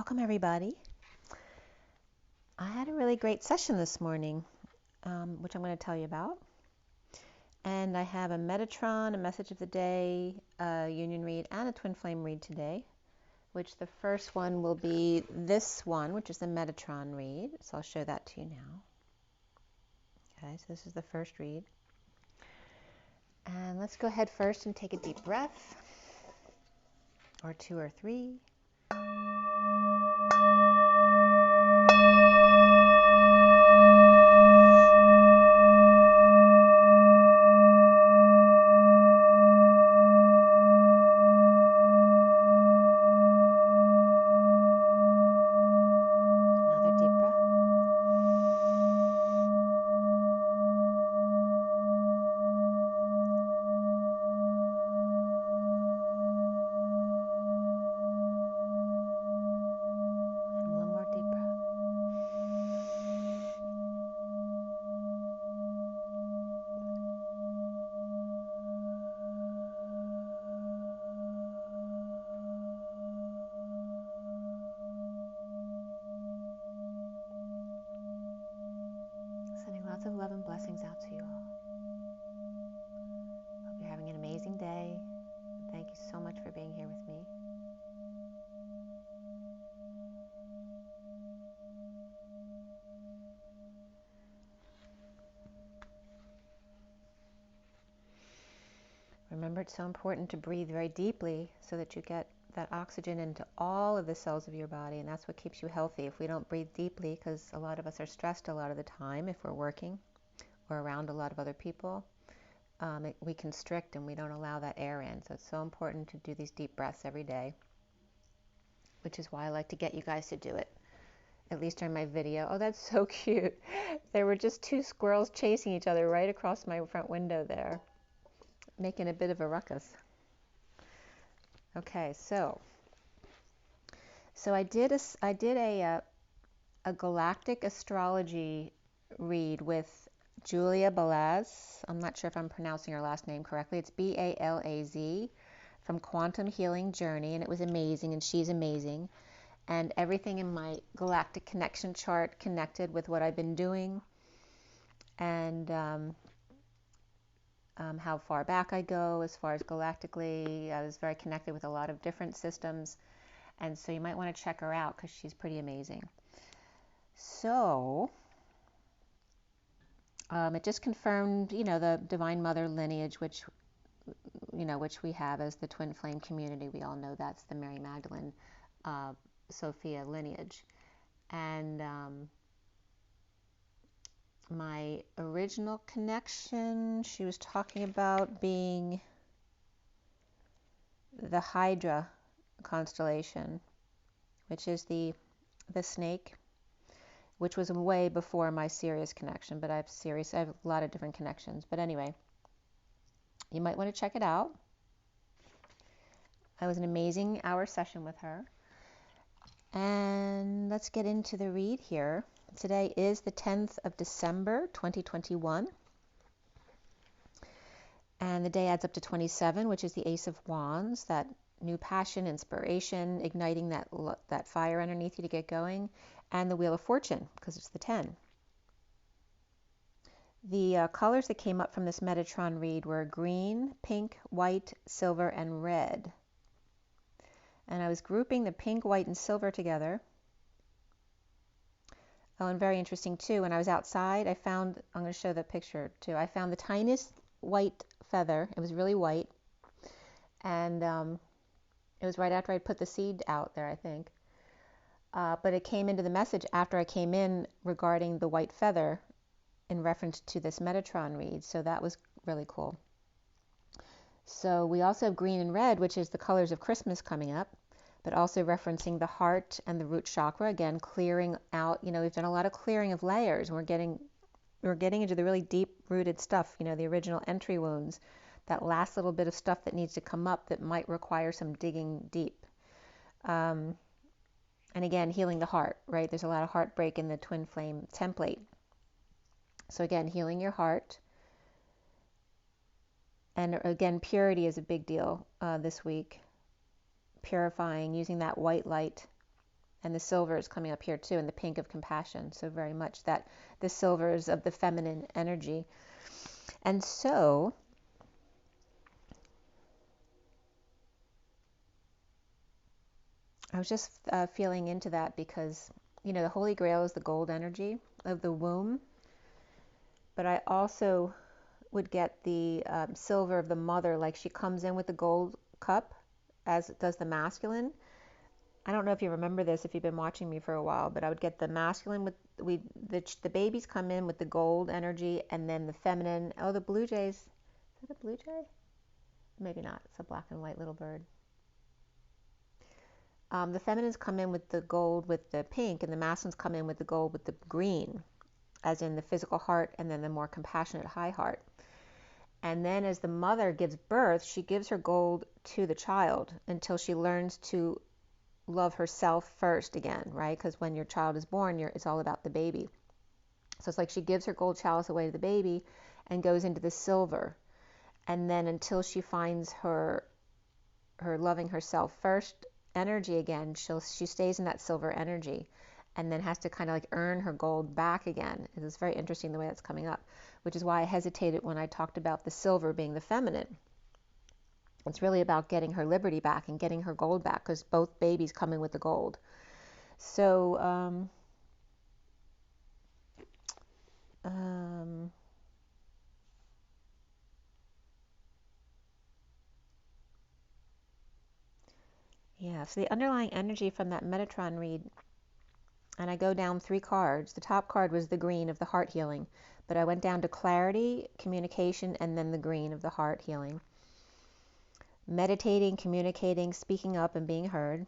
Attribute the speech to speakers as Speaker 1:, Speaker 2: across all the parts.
Speaker 1: Welcome everybody. I had a really great session this morning, which I'm going to tell you about. And I have a Metatron, a message of the day, a union read, and a twin flame read today, which the first one will be this one, which is the Metatron read. So I'll show that to you now. Okay, so this is the first read. And let's go ahead first and take a deep breath, or two or three. Lots of love and blessings out to you all. Hope you're having an amazing day. Thank you so much for being here with me. Remember, it's so important to breathe very deeply so that you get that oxygen into all of the cells of your body, and that's what keeps you healthy. If we don't breathe deeply, because a lot of us are stressed a lot of the time if we're working or around a lot of other people, we constrict and we don't allow that air in. So it's so important to do these deep breaths every day, which is why I like to get you guys to do it, at least during my video. Oh, that's so cute. There were just two squirrels chasing each other right across my front window there, making a bit of a ruckus. Okay, so I did a galactic astrology read with Julia BLISS. I'm not sure if I'm pronouncing her last name correctly. It's BALAZ, from Quantum Healing Journey, and it was amazing, and she's amazing. And everything in my galactic connection chart connected with what I've been doing, and how far back I go as far as galactically. I was very connected with a lot of different systems, and so you might want to check her out because she's pretty amazing. So it just confirmed, the Divine Mother lineage, which we have as the Twin Flame community. We all know that's the Mary Magdalene, Sophia lineage. And my original connection, she was talking about being the Hydra constellation, which is the snake, which was way before my Sirius connection, but I have a lot of different connections. But anyway, you might want to check it out. It was an amazing hour session with her. And let's get into the read here. Today is the 10th of December, 2021. And the day adds up to 27, which is the Ace of Wands, that new passion, inspiration, igniting that fire underneath you to get going, and the Wheel of Fortune, because it's the 10. The colors that came up from this Metatron read were green, pink, white, silver, and red. And I was grouping the pink, white, and silver together. Oh, and very interesting too, when I was outside, I'm going to show the picture too, I found the tiniest white feather. It was really white. And it was right after I put the seed out there, I think. But it came into the message after I came in regarding the white feather in reference to this Metatron read. So that was really cool. So we also have green and red, which is the colors of Christmas coming up, but also referencing the heart and the root chakra. Again, clearing out, we've done a lot of clearing of layers, and we're getting into the really deep-rooted stuff, the original entry wounds, that last little bit of stuff that needs to come up that might require some digging deep. And again, healing the heart, right? There's a lot of heartbreak in the twin flame template. So again, healing your heart. And again, purity is a big deal this week. Purifying, using that white light And the silver is coming up here too, and the pink of compassion. So very much that the silver is of the feminine energy. And so I was just feeling into that because, you know, the Holy Grail is the gold energy of the womb. But I also would get the silver of the mother, like she comes in with the gold cup, as does the masculine. I don't know if you remember this if you've been watching me for a while, but I would get the masculine with the babies come in with the gold energy, and then the feminine. Oh, the blue jays. Is that a blue jay? Maybe not. It's a black and white little bird. The feminines come in with the gold with the pink, and the masculines come in with the gold with the green, as in the physical heart, and then the more compassionate high heart. And then as the mother gives birth, she gives her gold to the child until she learns to love herself first again, right? Because when your child is born, it's all about the baby. So it's like she gives her gold chalice away to the baby and goes into the silver. And then until she finds her loving herself first energy again, she stays in that silver energy and then has to kind of like earn her gold back again. It's very interesting the way that's coming up, which is why I hesitated when I talked about the silver being the feminine. It's really about getting her liberty back and getting her gold back, because both babies come in with the gold. So, yeah, so the underlying energy from that Metatron read, and I go down 3 cards. The top card was the green of the heart healing, but I went down to clarity, communication, and then the green of the heart healing. Meditating, communicating, speaking up, and being heard.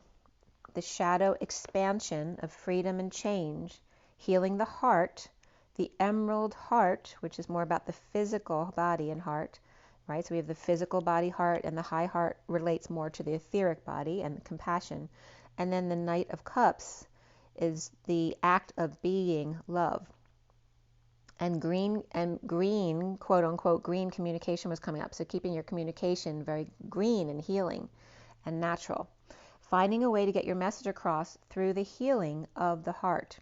Speaker 1: The shadow expansion of freedom and change, healing the heart, the emerald heart, which is more about the physical body and heart, right? So we have the physical body heart, and the high heart relates more to the etheric body and compassion. And then the Knight of Cups is the act of being love. And green, quote unquote, green communication was coming up. So keeping your communication very green and healing and natural. Finding a way to get your message across through the healing of the heart.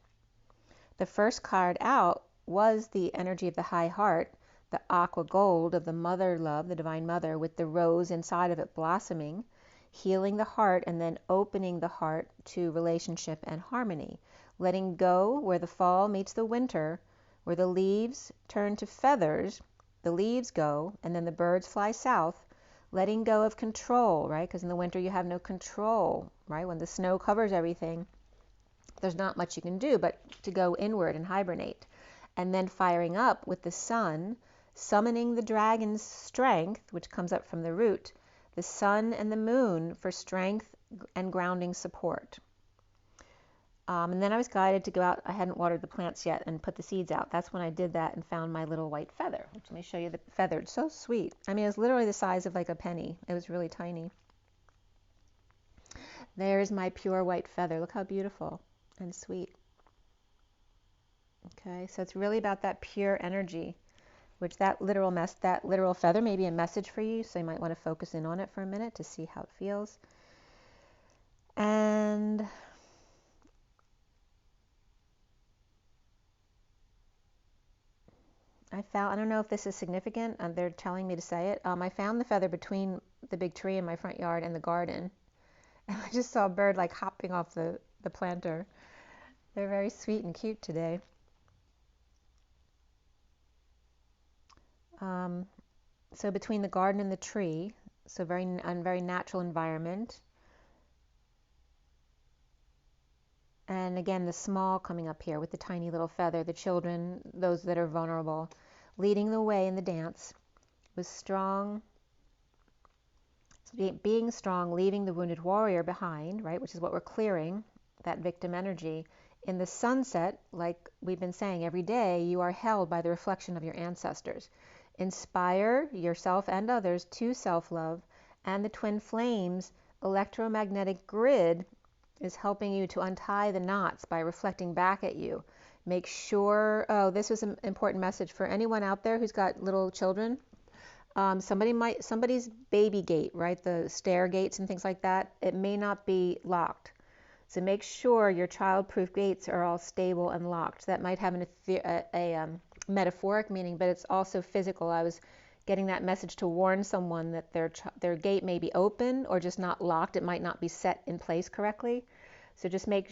Speaker 1: The first card out was the energy of the high heart, the aqua gold of the mother love, the divine mother, with the rose inside of it blossoming, healing the heart, and then opening the heart to relationship and harmony. Letting go where the fall meets the winter, where the leaves turn to feathers, the leaves go, and then the birds fly south. Letting go of control, right? Because in the winter you have no control, right? When the snow covers everything, there's not much you can do but to go inward and hibernate. And then firing up with the sun, summoning the dragon's strength, which comes up from the root, the sun and the moon for strength and grounding support. And then I was guided to go out. I hadn't watered the plants yet and put the seeds out. That's when I did that and found my little white feather. Let me show you the feather. It's so sweet. I mean, it was literally the size of like a penny. It was really tiny. There's my pure white feather. Look how beautiful and sweet. Okay, so it's really about that pure energy, which that literal feather may be a message for you. So you might want to focus in on it for a minute to see how it feels. And I don't know if this is significant, they're telling me to say it. I found the feather between the big tree in my front yard and the garden. And I just saw a bird like hopping off the planter. They're very sweet and cute today. So between the garden and the tree, so very natural environment. And again, the small coming up here with the tiny little feather, the children, those that are vulnerable, leading the way in the dance was strong. Being strong, leaving the wounded warrior behind, right, which is what we're clearing, that victim energy. In the sunset, like we've been saying, every day you are held by the reflection of your ancestors. Inspire yourself and others to self-love, and the twin flames electromagnetic grid is helping you to untie the knots by reflecting back at you. Make sure, this was an important message for anyone out there who's got little children. Somebody's baby gate, right? The stair gates and things like that, it may not be locked. So make sure your child-proof gates are all stable and locked. That might have a metaphoric meaning, but it's also physical. I was getting that message to warn someone that their gate may be open or just not locked. It might not be set in place correctly. So just might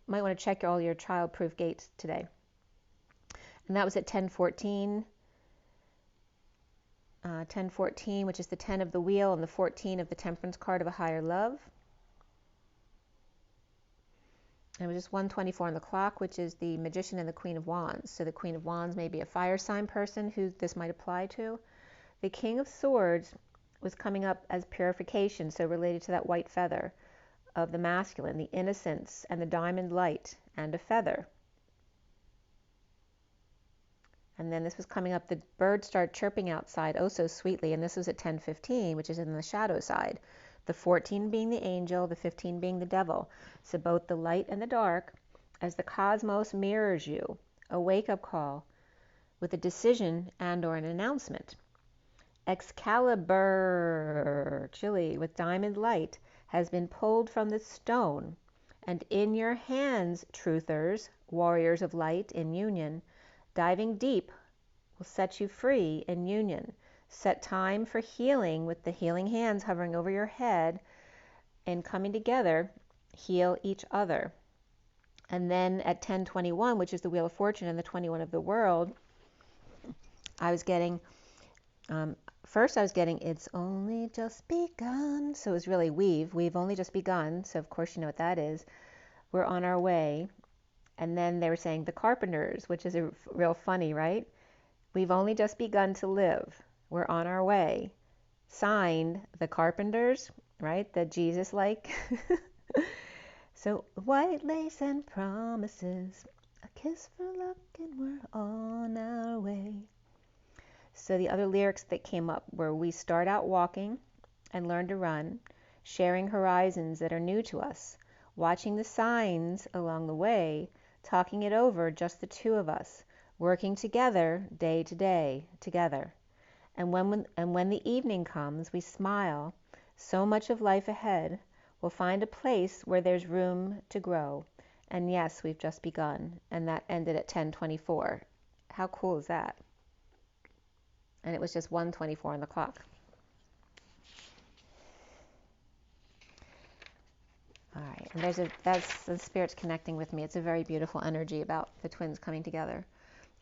Speaker 1: want to check all your child-proof gates today. And that was at 10:14. 10:14, which is the 10 of the wheel and the 14 of the temperance card of a higher love. And it was just 1:24 on the clock, which is the Magician and the Queen of Wands. So the Queen of Wands may be a fire sign person who this might apply to. The King of Swords was coming up as purification, so related to that white feather of the masculine, the innocence and the diamond light and a feather. And then this was coming up, the birds start chirping outside oh so sweetly, and this was at 10:15, which is in the shadow side. The 14 being the angel, the 15 being the devil. So both the light and the dark, as the cosmos mirrors you, a wake-up call with a decision and or an announcement. Excalibur, chilly, with diamond light, has been pulled from the stone, and in your hands, truthers, warriors of light in union, diving deep will set you free in union. Set time for healing with the healing hands hovering over your head and coming together, heal each other. And then at 10:21, which is the Wheel of Fortune and the 21 of the world, I was getting, first I was getting, it's only just begun. So it was really we've only just begun. So of course you know what that is. We're on our way. And then they were saying the carpenters, which is a real funny, right? We've only just begun to live. We're on our way. Signed, the carpenters, right? The Jesus-like. So white lace and promises, a kiss for luck, and we're on our way. So the other lyrics that came up were, we start out walking and learn to run, sharing horizons that are new to us, watching the signs along the way, talking it over, just the two of us, working together day to day, together. And when the evening comes, we smile. So much of life ahead. We'll find a place where there's room to grow. And yes, we've just begun. And that ended at 10:24. How cool is that? And it was just 1:24 on the clock. All right, and that's the spirits connecting with me. It's a very beautiful energy about the twins coming together.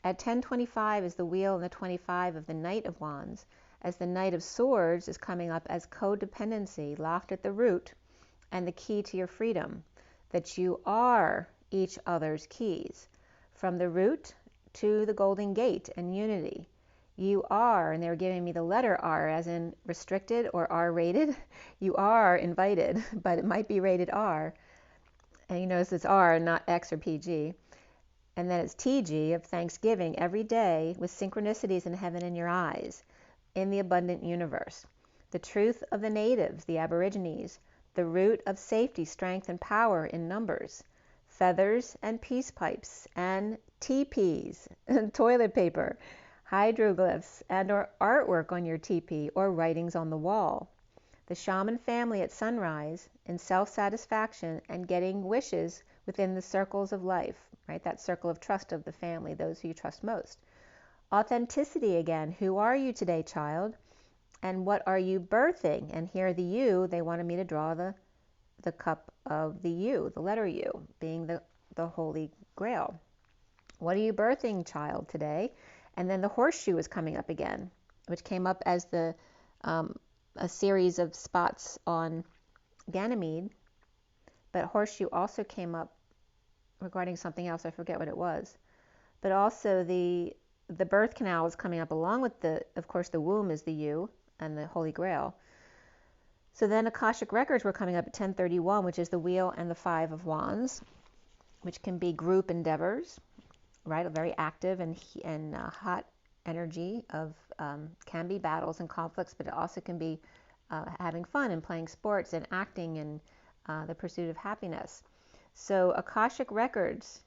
Speaker 1: At 10:25 is the wheel and the 25 of the Knight of Wands, as the Knight of Swords is coming up as codependency, locked at the root, and the key to your freedom, that you are each other's keys. From the root to the Golden Gate and unity. You are, and they were giving me the letter R as in restricted or R-rated. You are invited, but it might be rated R. And you notice it's R, not X or PG. And then it's TG of Thanksgiving every day with synchronicities in heaven in your eyes, in the abundant universe. The truth of the natives, the Aborigines, the root of safety, strength, and power in numbers, feathers and peace pipes and teepees and toilet paper, hieroglyphs and or artwork on your teepee or writings on the wall. The shaman family at sunrise in self-satisfaction and getting wishes within the circles of life, right? That circle of trust of the family, those who you trust most. Authenticity again. Who are you today, child? And what are you birthing? And here the U, they wanted me to draw the cup of the U, the letter U, being the Holy Grail. What are you birthing, child, today? And then the horseshoe is coming up again, which came up as a series of spots on Ganymede. But horseshoe also came up regarding something else. I forget what it was. But also the birth canal is coming up along with of course, the womb is the U and the Holy Grail. So then Akashic Records were coming up at 10:31, which is the wheel and the 5 of Wands, which can be group endeavors, right? A very active and hot energy of can be battles and conflicts, but it also can be having fun and playing sports and acting and the pursuit of happiness. So Akashic Records,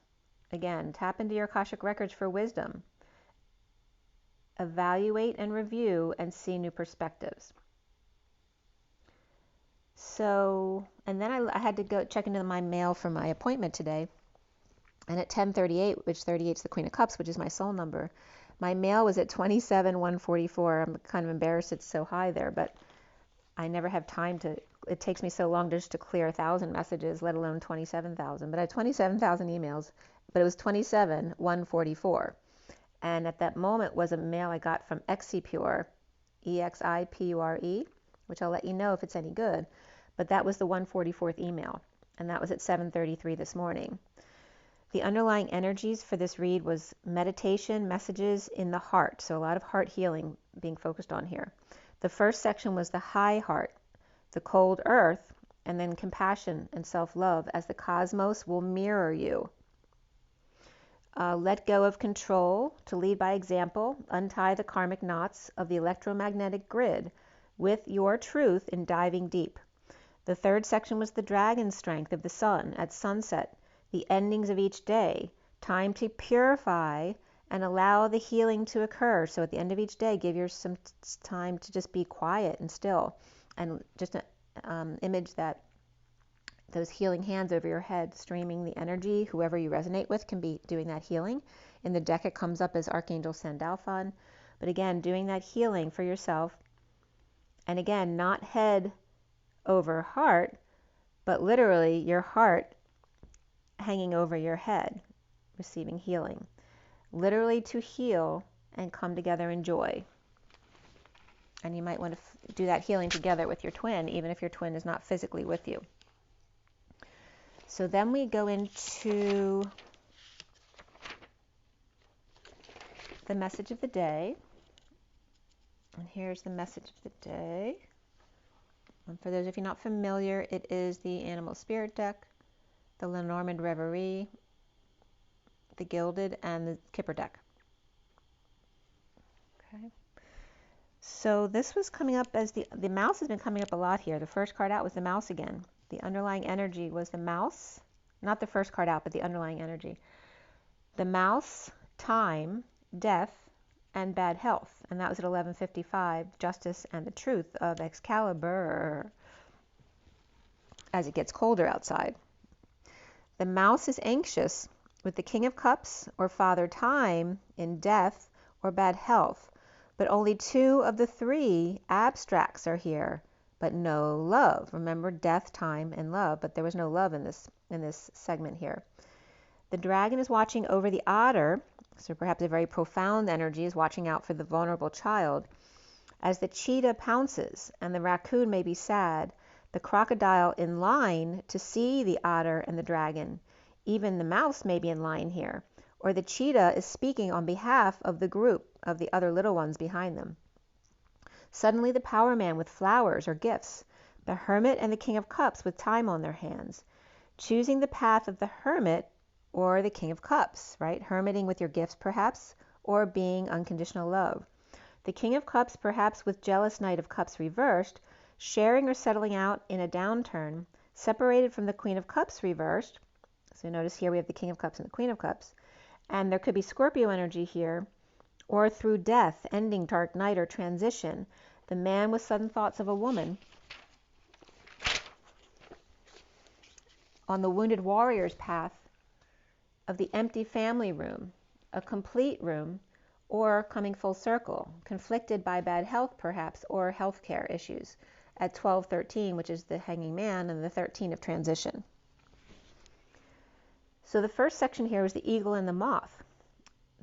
Speaker 1: again, tap into your Akashic Records for wisdom. Evaluate and review and see new perspectives. So, and then I had to go check into my mail for my appointment today. And at 10:38, which 38 is the Queen of Cups, which is my soul number, my mail was at 27,144. I'm kind of embarrassed it's so high there, but I never have time to, it takes me so long just to clear 1,000 messages, let alone 27,000. But I had 27,000 emails, but it was 27,144. And at that moment was a mail I got from Exipure, Exipure, which I'll let you know if it's any good. But that was the 144th email, and that was at 7:33 this morning. The underlying energies for this read was meditation, messages in the heart. So a lot of heart healing being focused on here. The first section was the high heart, the cold earth, and then compassion and self-love as the cosmos will mirror you. Let go of control to lead by example. Untie the karmic knots of the electromagnetic grid with your truth in diving deep. The third section was the dragon strength of the sun at sunset, the endings of each day, time to purify and allow the healing to occur. So at the end of each day, give yourself some time to just be quiet and still, and just image that those healing hands over your head, streaming the energy. Whoever you resonate with can be doing that healing. In the deck, it comes up as Archangel Sandalphon. But again, doing that healing for yourself. And again, not head over heart, but literally your heart hanging over your head, receiving healing. Literally to heal and come together in joy. And you might want to do that healing together with your twin, even if your twin is not physically with you. So then we go into the message of the day. And here's the message of the day. And for those of you not familiar, it is the Animal Spirit deck, the Lenormand Reverie, the Gilded, and the Kipper deck. Okay. So this was coming up as the mouse has been coming up a lot here. The first card out was the mouse again. The underlying energy was the mouse, not the first card out, but the underlying energy. The mouse, time, death, and bad health. And that was at 11:55, justice and the truth of Excalibur as it gets colder outside. The mouse is anxious with the King of Cups or Father Time in death or bad health. But only 2 of the 3 abstracts are here. But no love. Remember, death, time, and love. But there was no love in this segment here. The dragon is watching over the otter, so perhaps a very profound energy is watching out for the vulnerable child. As the cheetah pounces, and the raccoon may be sad, the crocodile in line to see the otter and the dragon. Even the mouse may be in line here. Or the cheetah is speaking on behalf of the group of the other little ones behind them. Suddenly the power man with flowers or gifts, the hermit and the King of Cups with time on their hands, choosing the path of the hermit or the King of Cups, right? Hermiting with your gifts perhaps, or being unconditional love. The King of Cups perhaps with jealous Knight of Cups reversed, sharing or settling out in a downturn, separated from the Queen of Cups reversed. So notice here we have the King of Cups and the Queen of Cups. And there could be Scorpio energy here, or through death, ending, dark night, or transition. The man with sudden thoughts of a woman. On the wounded warrior's path of the empty family room, a complete room, or coming full circle, conflicted by bad health perhaps, or healthcare issues at 12:13, which is the hanging man, and the 13 of transition. So the first section here is the eagle and the moth.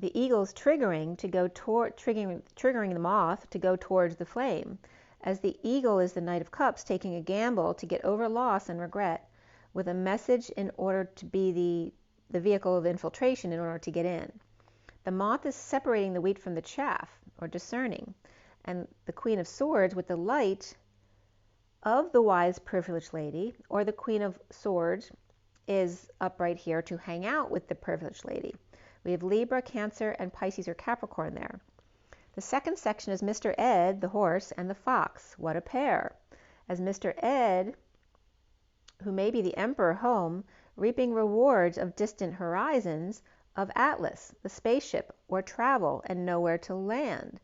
Speaker 1: The eagle's triggering the moth to go towards the flame, as the eagle is the Knight of Cups taking a gamble to get over loss and regret with a message in order to be the vehicle of infiltration in order to get in. The moth is separating the wheat from the chaff, or discerning, and the Queen of Swords with the light of the wise privileged lady, or the Queen of Swords, is up right here to hang out with the privileged lady. We have Libra, Cancer, and Pisces or Capricorn there. The second section is Mr. Ed, the horse, and the fox. What a pair. As Mr. Ed, who may be the emperor home, reaping rewards of distant horizons, of Atlas, the spaceship, or travel, and nowhere to land.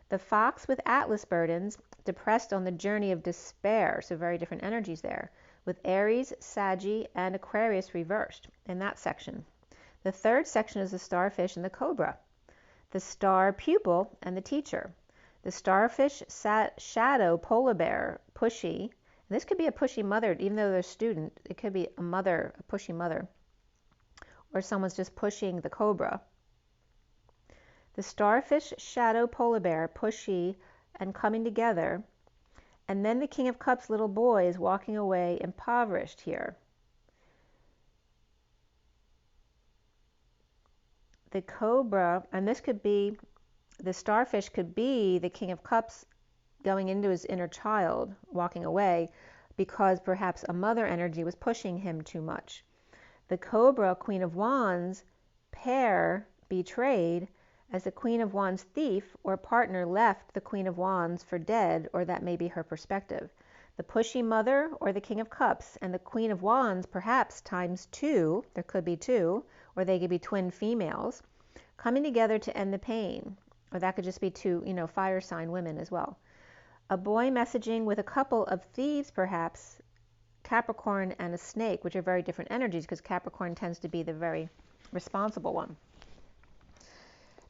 Speaker 1: The fox with Atlas burdens, depressed on the journey of despair. So very different energies there, with Aries, Saggy, and Aquarius reversed in that section. The third section is the starfish and the cobra, the star pupil and the teacher. The starfish shadow polar bear, pushy. And this could be a pushy mother, even though they're a student. It could be a mother, a pushy mother, or someone's just pushing the cobra. The starfish shadow polar bear, pushy and coming together. And then the King of Cups little boy is walking away impoverished here. The cobra, and this could be, the starfish could be the King of Cups going into his inner child, walking away, because perhaps a mother energy was pushing him too much. The cobra, Queen of Wands, pair betrayed, as the Queen of Wands thief or partner left the Queen of Wands for dead, or that may be her perspective. The pushy mother or the King of Cups and the Queen of Wands, perhaps times two, there could be two, or they could be twin females, coming together to end the pain. Or that could just be two, fire sign women as well. A boy messaging with a couple of thieves, perhaps, Capricorn and a snake, which are very different energies because Capricorn tends to be the very responsible one.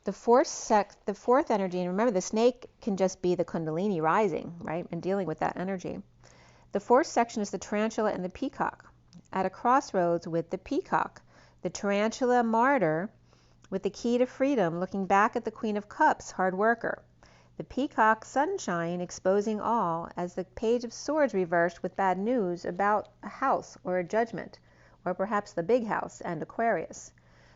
Speaker 1: The fourth energy, and remember the snake can just be the Kundalini rising, right, and dealing with that energy. The fourth section is the tarantula and the peacock. At a crossroads with the peacock, the tarantula martyr with the key to freedom, looking back at the Queen of Cups, hard worker. The peacock sunshine exposing all, as the Page of Swords reversed with bad news about a house or a judgment, or perhaps the big house and Aquarius.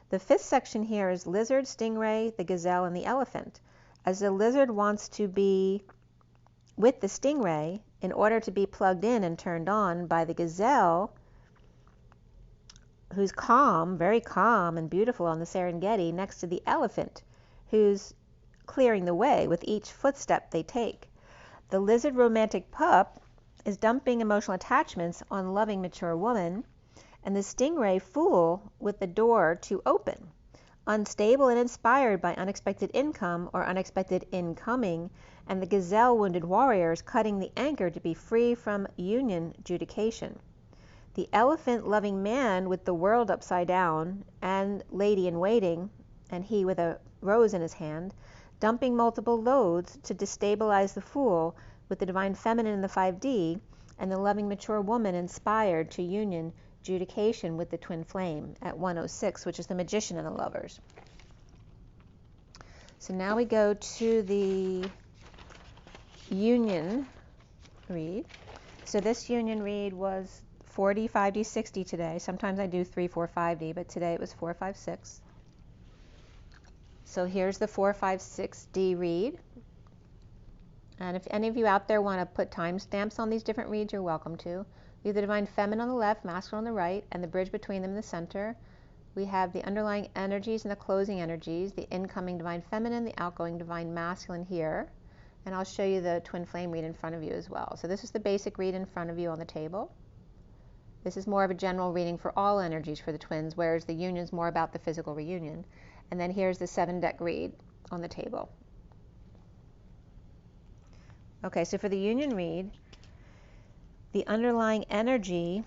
Speaker 1: The fifth section here is lizard, stingray, the gazelle, and the elephant. As the lizard wants to be with the stingray in order to be plugged in and turned on by the gazelle, who's calm, very calm and beautiful on the Serengeti, next to the elephant, who's clearing the way with each footstep they take. The lizard romantic pup is dumping emotional attachments on loving mature woman, and the stingray fool with the door to open, unstable and inspired by unexpected income or unexpected incoming, and the gazelle wounded warriors cutting the anchor to be free from union judication. The elephant loving man with the world upside down, and lady in waiting, and he with a rose in his hand, dumping multiple loads to destabilize the fool with the divine feminine in the 5D, and the loving mature woman inspired to union judication with the twin flame at 106, which is the magician and the lovers. So now we go to the union read. So this union read was 4D, 5D, 6D today. Sometimes I do 3, 4, 5D, but today it was 4, 5, 6. So here's the 4, 5, 6D read. And if any of you out there want to put timestamps on these different reads, you're welcome to. We have the divine feminine on the left, masculine on the right, and the bridge between them in the center. We have the underlying energies and the closing energies, the incoming divine feminine, the outgoing divine masculine here. And I'll show you the twin flame read in front of you as well. So this is the basic read in front of you on the table. This is more of a general reading for all energies for the twins, whereas the union is more about the physical reunion. And then here's the 7-deck read on the table. Okay, so for the union read, the underlying energy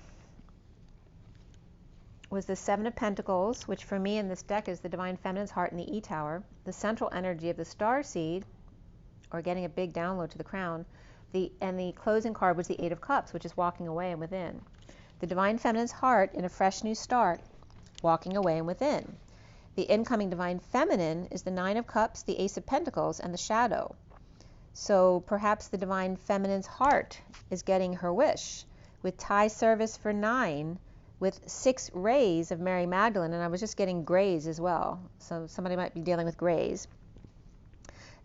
Speaker 1: was the 7 of Pentacles, which for me in this deck is the divine feminine's heart in the E-tower. The central energy of the star seed, or getting a big download to the crown. And the closing card was the 8 of Cups, which is walking away and within. The divine feminine's heart in a fresh new start, walking away and within. The incoming divine feminine is the 9 of Cups, the Ace of Pentacles, and the shadow. So perhaps the divine feminine's heart is getting her wish with Thai service for 9, with 6 rays of Mary Magdalene, and I was just getting grays as well. So somebody might be dealing with grays.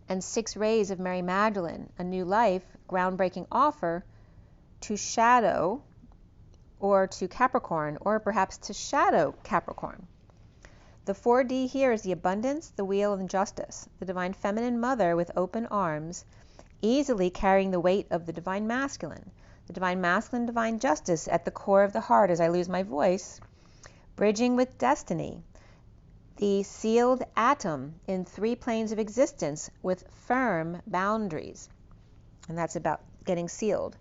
Speaker 1: And 6 rays of Mary Magdalene, a new life, groundbreaking offer to shadow or to Capricorn, or perhaps to shadow Capricorn. The 4D here is the abundance, the wheel, and justice. The divine feminine mother with open arms, easily carrying the weight of the divine masculine. The divine masculine, divine justice at the core of the heart as I lose my voice. Bridging with destiny. The sealed atom in 3 planes of existence with firm boundaries. and that's about getting sealed.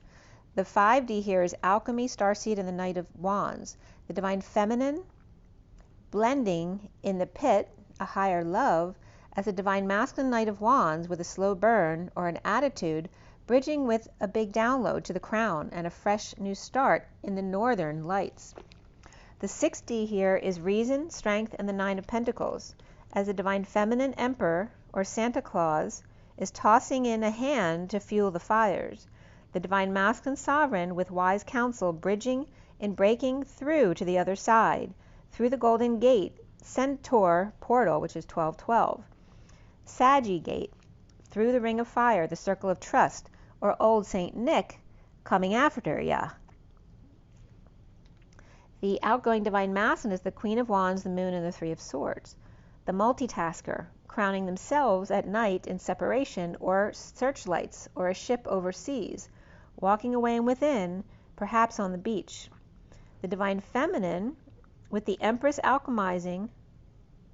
Speaker 1: The 5D here is alchemy, starseed, and the Knight of Wands. The divine feminine blending in the pit, a higher love, as a divine masculine Knight of Wands with a slow burn or an attitude, bridging with a big download to the crown and a fresh new start in the northern lights. The 6D here is reason, strength, and the 9 of Pentacles, as the divine feminine emperor or Santa Claus is tossing in a hand to fuel the fires. The divine masculine sovereign with wise counsel bridging and breaking through to the other side, through the golden gate, Centaur portal, which is 1212. Saggy gate, through the ring of fire, the circle of trust, or old Saint Nick coming after ya. The outgoing divine masculine is the Queen of Wands, the Moon, and the 3 of Swords. The multitasker, crowning themselves at night in separation or searchlights or a ship overseas, walking away and within, perhaps on the beach. The divine feminine, with the Empress alchemizing,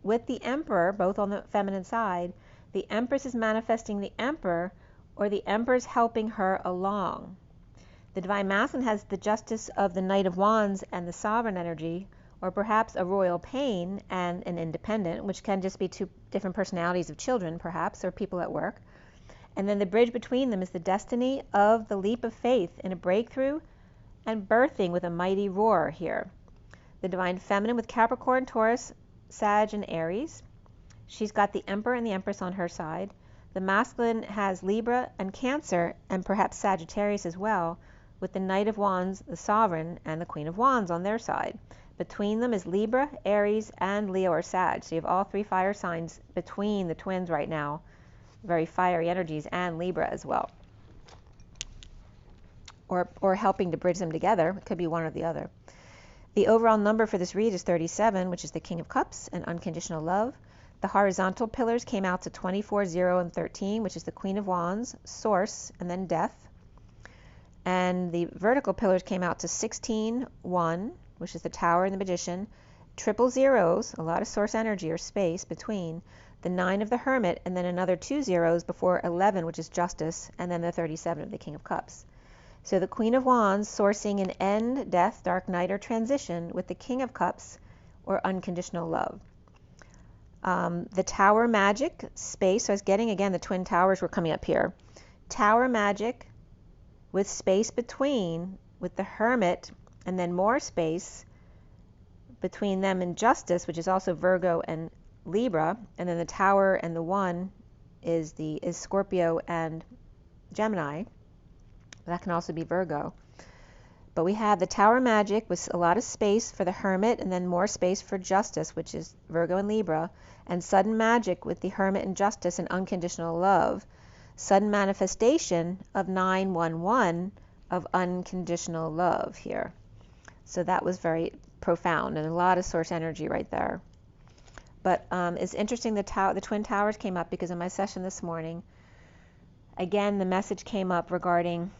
Speaker 1: with the Emperor, both on the feminine side, the Empress is manifesting the Emperor, or the Emperor's helping her along. The divine masculine has the justice of the Knight of Wands and the sovereign energy, or perhaps a royal pain and an independent, which can just be two different personalities of children, perhaps, or people at work. And then the bridge between them is the destiny of the leap of faith in a breakthrough and birthing with a mighty roar here. The divine feminine with Capricorn, Taurus, Sag, and Aries. She's got the Emperor and the Empress on her side. The masculine has Libra and Cancer, and perhaps Sagittarius as well, with the Knight of Wands, the Sovereign, and the Queen of Wands on their side. Between them is Libra, Aries, and Leo or Sag. So you have all 3 fire signs between the twins right now. Very fiery energies, and Libra as well. Or helping to bridge them together. It could be one or the other. The overall number for this read is 37, which is the King of Cups and unconditional love. The horizontal pillars came out to 24, 0, and 13, which is the Queen of Wands, Source, and then Death. And the vertical pillars came out to 16, 1, which is the Tower and the Magician, triple zeros, a lot of source energy or space between, the 9 of the Hermit, and then another 2 zeros before 11, which is Justice, and then the 37 of the King of Cups. So the Queen of Wands sourcing an end, death, dark night, or transition with the King of Cups, or unconditional love. The Tower magic, space, so I was getting, again, the twin towers were coming up here. Tower magic with space between, with the Hermit, and then more space between them and Justice, which is also Virgo and Libra, and then the Tower and the 1 is Scorpio and Gemini. That can also be Virgo. But we have the Tower magic with a lot of space for the Hermit, and then more space for Justice, which is Virgo and Libra, and sudden magic with the Hermit and Justice and unconditional love. Sudden manifestation of 911 of unconditional love here. So that was very profound and a lot of source energy right there. But it's interesting the Twin Towers came up because in my session this morning, again, the message came up regarding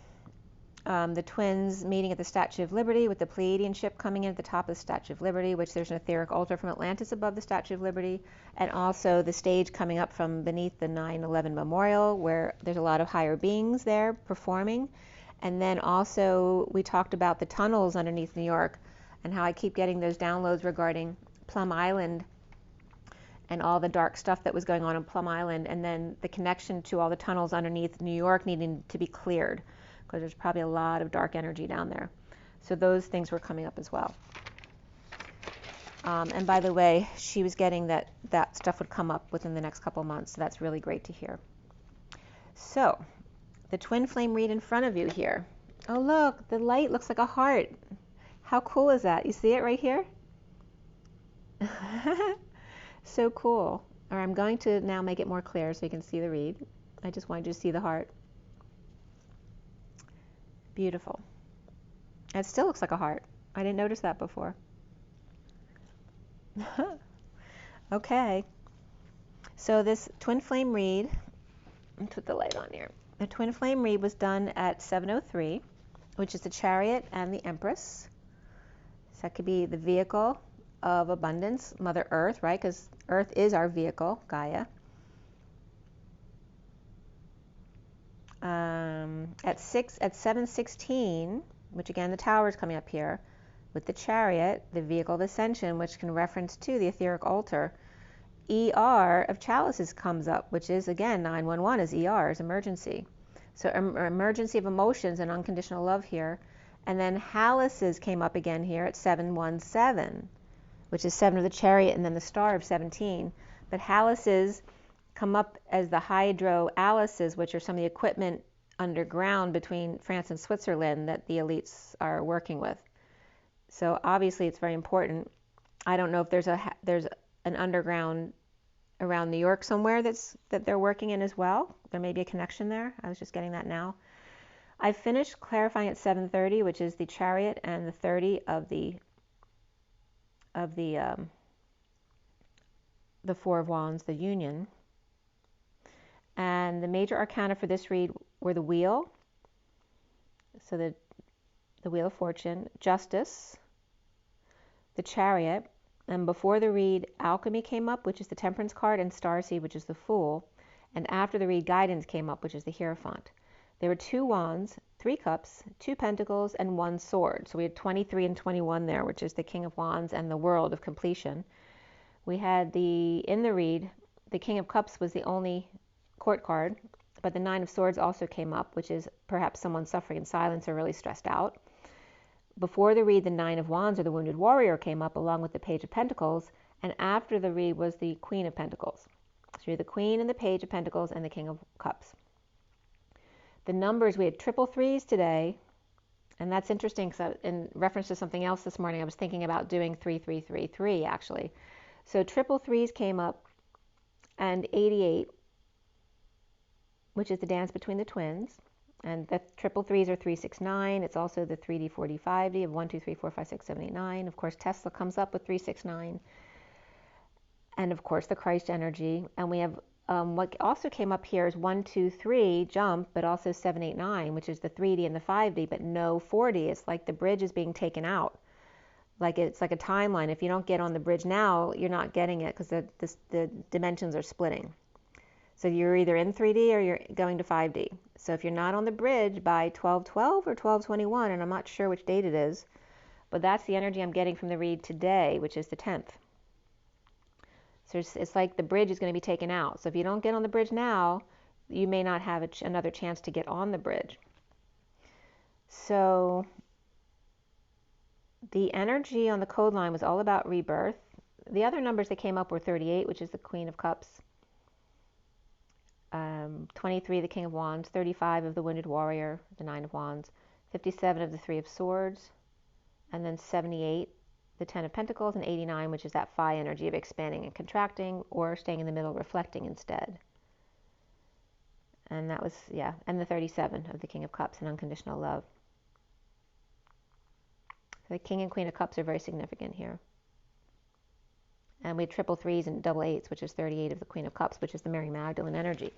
Speaker 1: the twins meeting at the Statue of Liberty with the Pleiadian ship coming in at the top of the Statue of Liberty, which there's an etheric altar from Atlantis above the Statue of Liberty, and also the stage coming up from beneath the 9/11 Memorial, where there's a lot of higher beings there performing. And then also we talked about the tunnels underneath New York and how I keep getting those downloads regarding Plum Island and all the dark stuff that was going on Plum Island, and then the connection to all the tunnels underneath New York needing to be cleared, because there's probably a lot of dark energy down there. So those things were coming up as well. And by the way, she was getting that stuff would come up within the next couple months, so that's really great to hear. So, the twin flame read in front of you here. Oh look, the light looks like a heart. How cool is that? You see it right here? So cool. All right, I'm going to now make it more clear so you can see the read. I just wanted you to see the heart. Beautiful. It still looks like a heart. I didn't notice that before. Okay. So this twin flame read, let's put the light on here. The twin flame read was done at 7:03, which is the Chariot and the Empress. So that could be the vehicle of abundance, Mother Earth, right? Because Earth is our vehicle, Gaia. at 7:16, which again the tower is coming up here, with the chariot, the vehicle of ascension, which can reference to the etheric altar. ER of chalices comes up, which is again 911 is ER, is emergency. So emergency of emotions and unconditional love here. And then Halices came up again here at 717, which is 7 of the chariot and then the star of 17. But Halices come up as the hydro-alices, which are some of the equipment underground between France and Switzerland that the elites are working with. So obviously it's very important. I don't know if there's an underground around New York somewhere that they're working in as well. There may be a connection there. I was just getting that now. I finished clarifying at 7:30, which is the chariot, and the 30 of the Four of Wands, the union. And the major arcana for this read were the wheel, so the wheel of fortune, justice, the chariot, and before the read, alchemy came up, which is the temperance card, and starseed, which is the fool. And after the read, guidance came up, which is the hierophant. There were 2 wands, 3 cups, 2 pentacles, and 1 sword. So we had 23 and 21 there, which is the King of Wands and the world of completion. We had in the read, the King of Cups was the only court card, but the 9 of Swords also came up, which is perhaps someone suffering in silence or really stressed out. Before the read, the 9 of Wands or the Wounded Warrior came up along with the Page of Pentacles, and after the read was the Queen of Pentacles. So you had the Queen and the Page of Pentacles and the King of Cups. The numbers, we had 333s today, and that's interesting because in reference to something else this morning, I was thinking about doing 3333 actually. So 333s came up, and 88, which is the dance between the twins. And the 333s are 369. It's also the 3D, 4D, 5D of 1, 2, 3, 4, 5, 6, 7, 8, 9. Of course, Tesla comes up with 369. And of course, the Christ energy. And we have what also came up here is 1, 2, 3, jump, but also 7, 8, 9, which is the 3D and the 5D, but no 4D. It's like the bridge is being taken out. Like it's like a timeline. If you don't get on the bridge now, you're not getting it because the dimensions are splitting. So you're either in 3D or you're going to 5D. So if you're not on the bridge by 12/12 or 12/21, and I'm not sure which date it is, but that's the energy I'm getting from the read today, which is the 10th. So it's like the bridge is going to be taken out. So if you don't get on the bridge now, you may not have another chance to get on the bridge. So the energy on the code line was all about rebirth. The other numbers that came up were 38, which is the Queen of Cups, 23, the King of Wands, 35 of the Wounded Warrior, the 9 of Wands, 57 of the 3 of Swords, and then 78, the 10 of Pentacles, and 89, which is that Phi energy of expanding and contracting, or staying in the middle, reflecting instead. And that was, yeah, and the 37 of the King of Cups and unconditional love. So the King and Queen of Cups are very significant here. And we had 333s and 88s, which is 38 of the Queen of Cups, which is the Mary Magdalene energy.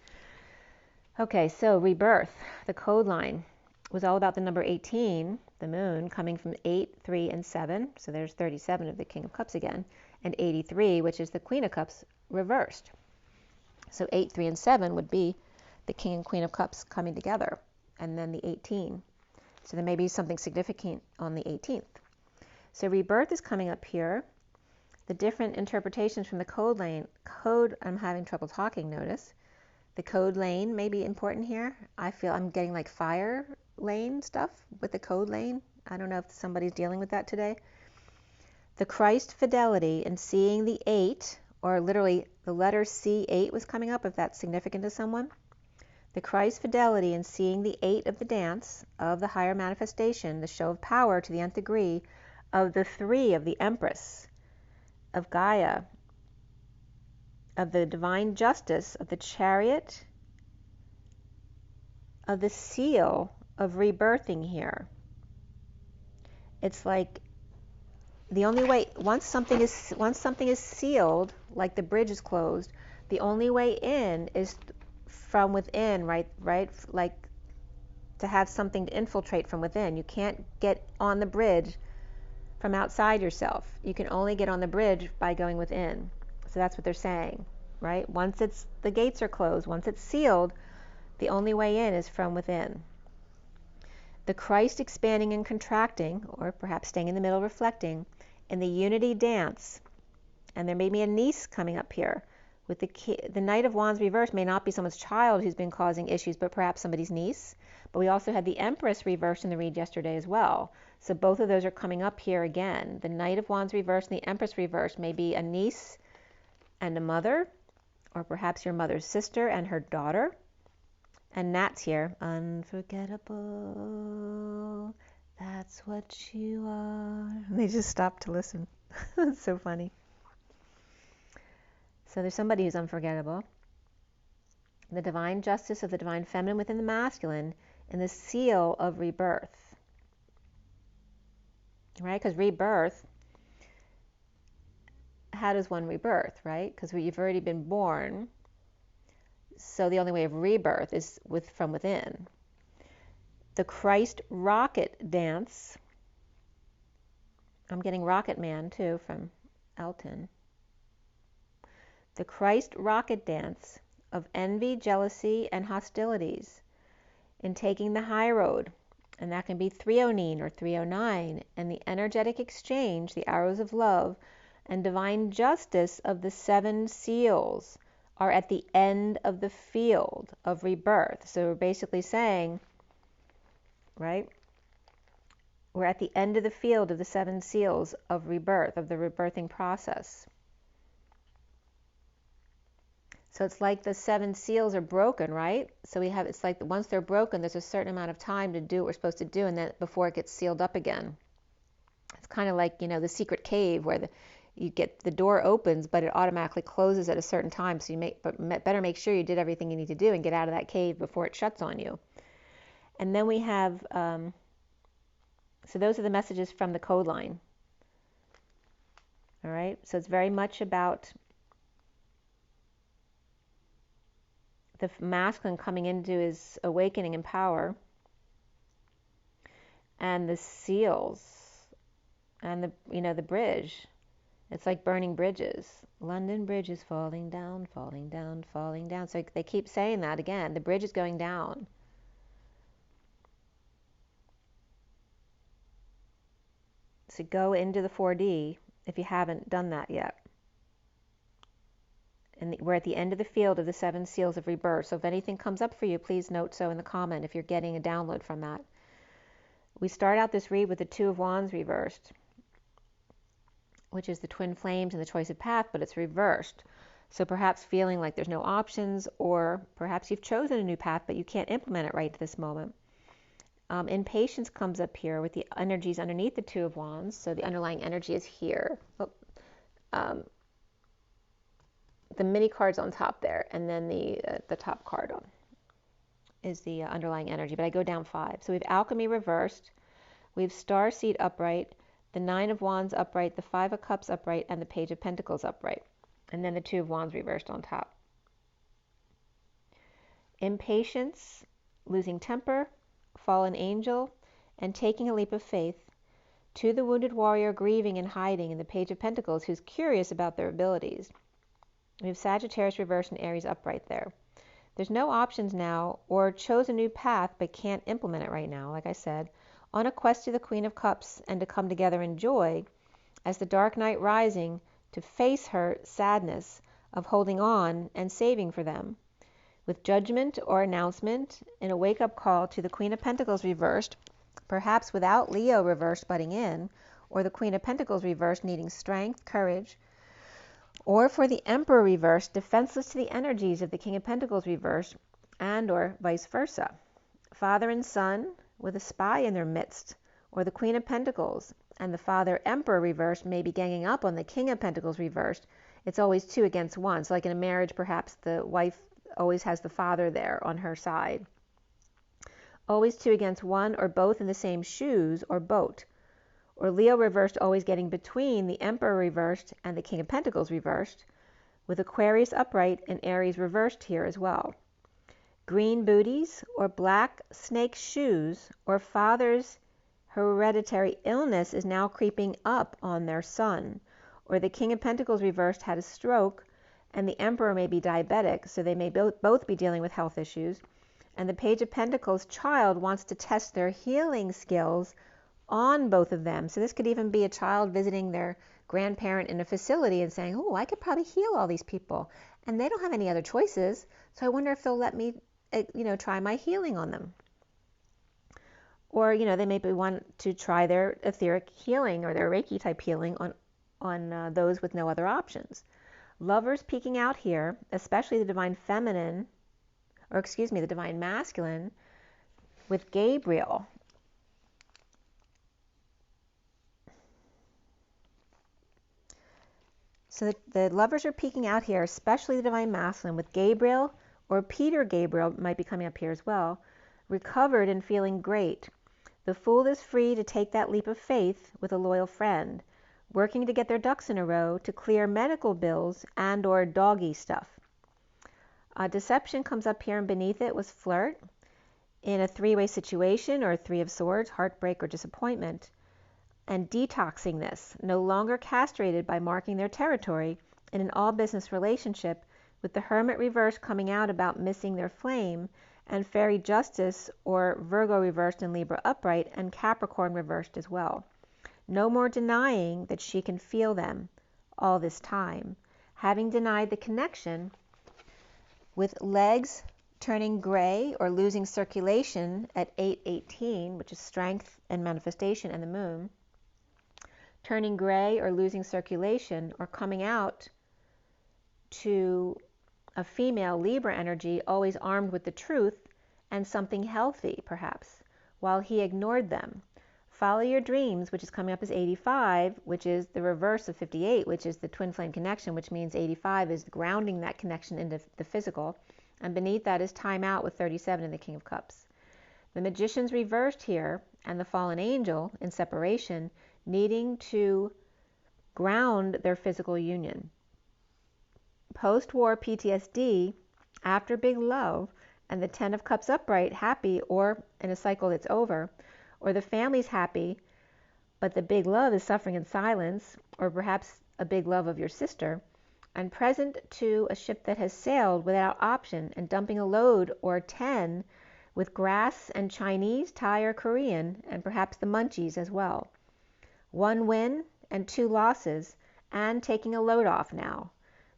Speaker 1: Okay, so rebirth, the code line, was all about the number 18, the moon, coming from 8, 3, and 7. So there's 37 of the King of Cups again, and 83, which is the Queen of Cups reversed. So 8, 3, and 7 would be the King and Queen of Cups coming together, and then the 18. So there may be something significant on the 18th. So rebirth is coming up here. The different interpretations from the code lane. I'm having trouble talking, notice. The code lane may be important here. I feel I'm getting like fire lane stuff with the code lane. I don't know if somebody's dealing with that today. The Christ fidelity and seeing the 8, or literally the letter C8 was coming up, if that's significant to someone. The Christ fidelity and seeing the 8 of the dance of the higher manifestation, the show of power to the nth degree of the 3 of the Empress, of Gaia, of the divine justice, of the chariot, of the seal of rebirthing here. It's like the only way, once something is sealed, like the bridge is closed, the only way in is from within, right? Like to have something to infiltrate from within. You can't get on the bridge from outside yourself. You can only get on the bridge by going within. So that's what they're saying, right? Once the gates are closed, once it's sealed, The only way in is from within. The Christ expanding and contracting, or perhaps staying in the middle reflecting, in the unity dance. And there may be a niece coming up here. With the Knight of Wands reversed may not be someone's child who's been causing issues, but perhaps somebody's niece. But we also had the Empress reversed in the read yesterday as well. So both of those are coming up here again. The Knight of Wands reversed and the Empress reversed may be a niece and a mother, or perhaps your mother's sister and her daughter. And Nat's here. Unforgettable, that's what you are. And they just stopped to listen. It's so funny. So there's somebody who's unforgettable. The divine justice of the divine feminine within the masculine and the seal of rebirth. Right? Because rebirth, how does one rebirth, right? Because you've already been born. So the only way of rebirth is from within. The Christ rocket dance. I'm getting Rocket Man too from Elton. The Christ rocket dance of envy, jealousy, and hostilities in taking the high road. And that can be 309 or 309. And the energetic exchange, the arrows of love, and divine justice of the 7 seals are at the end of the field of rebirth. So we're basically saying, right, we're at the end of the field of the 7 seals of rebirth, of the rebirthing process. So it's like the 7 seals are broken, right? So it's like once they're broken, there's a certain amount of time to do what we're supposed to do, and then before it gets sealed up again. It's kind of like, the secret cave where the door opens, but it automatically closes at a certain time. So better make sure you did everything you need to do and get out of that cave before it shuts on you. And then we have, so those are the messages from the code line. All right. So it's very much about the masculine coming into his awakening and power, and the seals, and the bridge. It's like burning bridges. London Bridge is falling down, falling down, falling down. So they keep saying that again. The bridge is going down. So go into the 4D if you haven't done that yet. And we're at the end of the field of the 7 seals of rebirth. So if anything comes up for you, please note so in the comment if you're getting a download from that. We start out this read with the 2 of Wands reversed, which is the twin flames and the choice of path, but it's reversed. So perhaps feeling like there's no options, or perhaps you've chosen a new path, but you can't implement it right at this moment. Impatience comes up here with the energies underneath the 2 of Wands. So the underlying energy is here. The mini card's on top there, and then the top card is the underlying energy, but I go down 5. So we have Alchemy reversed, we have Starseed upright, the 9 of Wands upright, the 5 of Cups upright, and the Page of Pentacles upright, and then the 2 of Wands reversed on top. Impatience, losing temper, fallen angel, and taking a leap of faith. To the wounded warrior grieving and hiding in the Page of Pentacles who's curious about their abilities. We have Sagittarius reversed and Aries upright there. There's no options now, or chose a new path but can't implement it right now, like I said. On a quest to the Queen of Cups and to come together in joy as the dark night rising to face her sadness of holding on and saving for them. With judgment or announcement and a wake-up call to the Queen of Pentacles reversed, perhaps without Leo reversed butting in, or the Queen of Pentacles reversed needing strength, courage, or for the Emperor reversed, defenseless to the energies of the King of Pentacles reversed, and or vice versa. Father and son with a spy in their midst, or the Queen of Pentacles and the Father Emperor reversed may be ganging up on the King of Pentacles reversed. It's always 2 against 1. So like in a marriage, perhaps the wife always has the father there on her side. Always 2 against 1, or both in the same shoes or boat. Or Leo reversed always getting between the Emperor reversed and the King of Pentacles reversed, with Aquarius upright and Aries reversed here as well. Green booties or black snake shoes, or father's hereditary illness is now creeping up on their son, or the King of Pentacles reversed had a stroke and the Emperor may be diabetic, so they may both be dealing with health issues, And the Page of Pentacles child wants to test their healing skills on both of them. So this could even be a child visiting their grandparent in a facility and saying, oh, I could probably heal all these people. And they don't have any other choices. So I wonder if they'll let me, try my healing on them. Or, they maybe want to try their etheric healing or their Reiki type healing on those with no other options. Lovers peeking out here, especially the divine feminine, the divine masculine with Gabriel. So the lovers are peeking out here, especially the divine masculine with Gabriel, or Peter Gabriel might be coming up here as well, recovered and feeling great. The fool is free to take that leap of faith with a loyal friend, working to get their ducks in a row to clear medical bills and or doggy stuff. Deception comes up here, and beneath it was flirt in a three-way situation or a three of swords, heartbreak or disappointment. And detoxing this, no longer castrated by marking their territory in an all-business relationship, with the Hermit reverse coming out about missing their flame, and Fairy Justice or Virgo reversed and Libra upright, and Capricorn reversed as well. No more denying that she can feel them all this time, having denied the connection with legs turning gray or losing circulation at 8:18, which is strength and manifestation and the moon, turning gray or losing circulation or coming out to a female Libra energy, always armed with the truth and something healthy perhaps, while he ignored them. Follow your dreams, which is coming up as 85, which is the reverse of 58, which is the twin flame connection, which means 85 is grounding that connection into the physical. And beneath that is time out with 37 in the King of Cups. The Magician's reversed here, and the fallen angel in separation, needing to ground their physical union. Post-war PTSD, after big love, and the 10 of Cups upright, happy, or in a cycle that's over, or the family's happy, but the big love is suffering in silence, or perhaps a big love of your sister, and present to a ship that has sailed without option and dumping a load or 10 with grass and Chinese, Thai, or Korean, and perhaps the munchies as well. 1 win and 2 losses, and taking a load off now,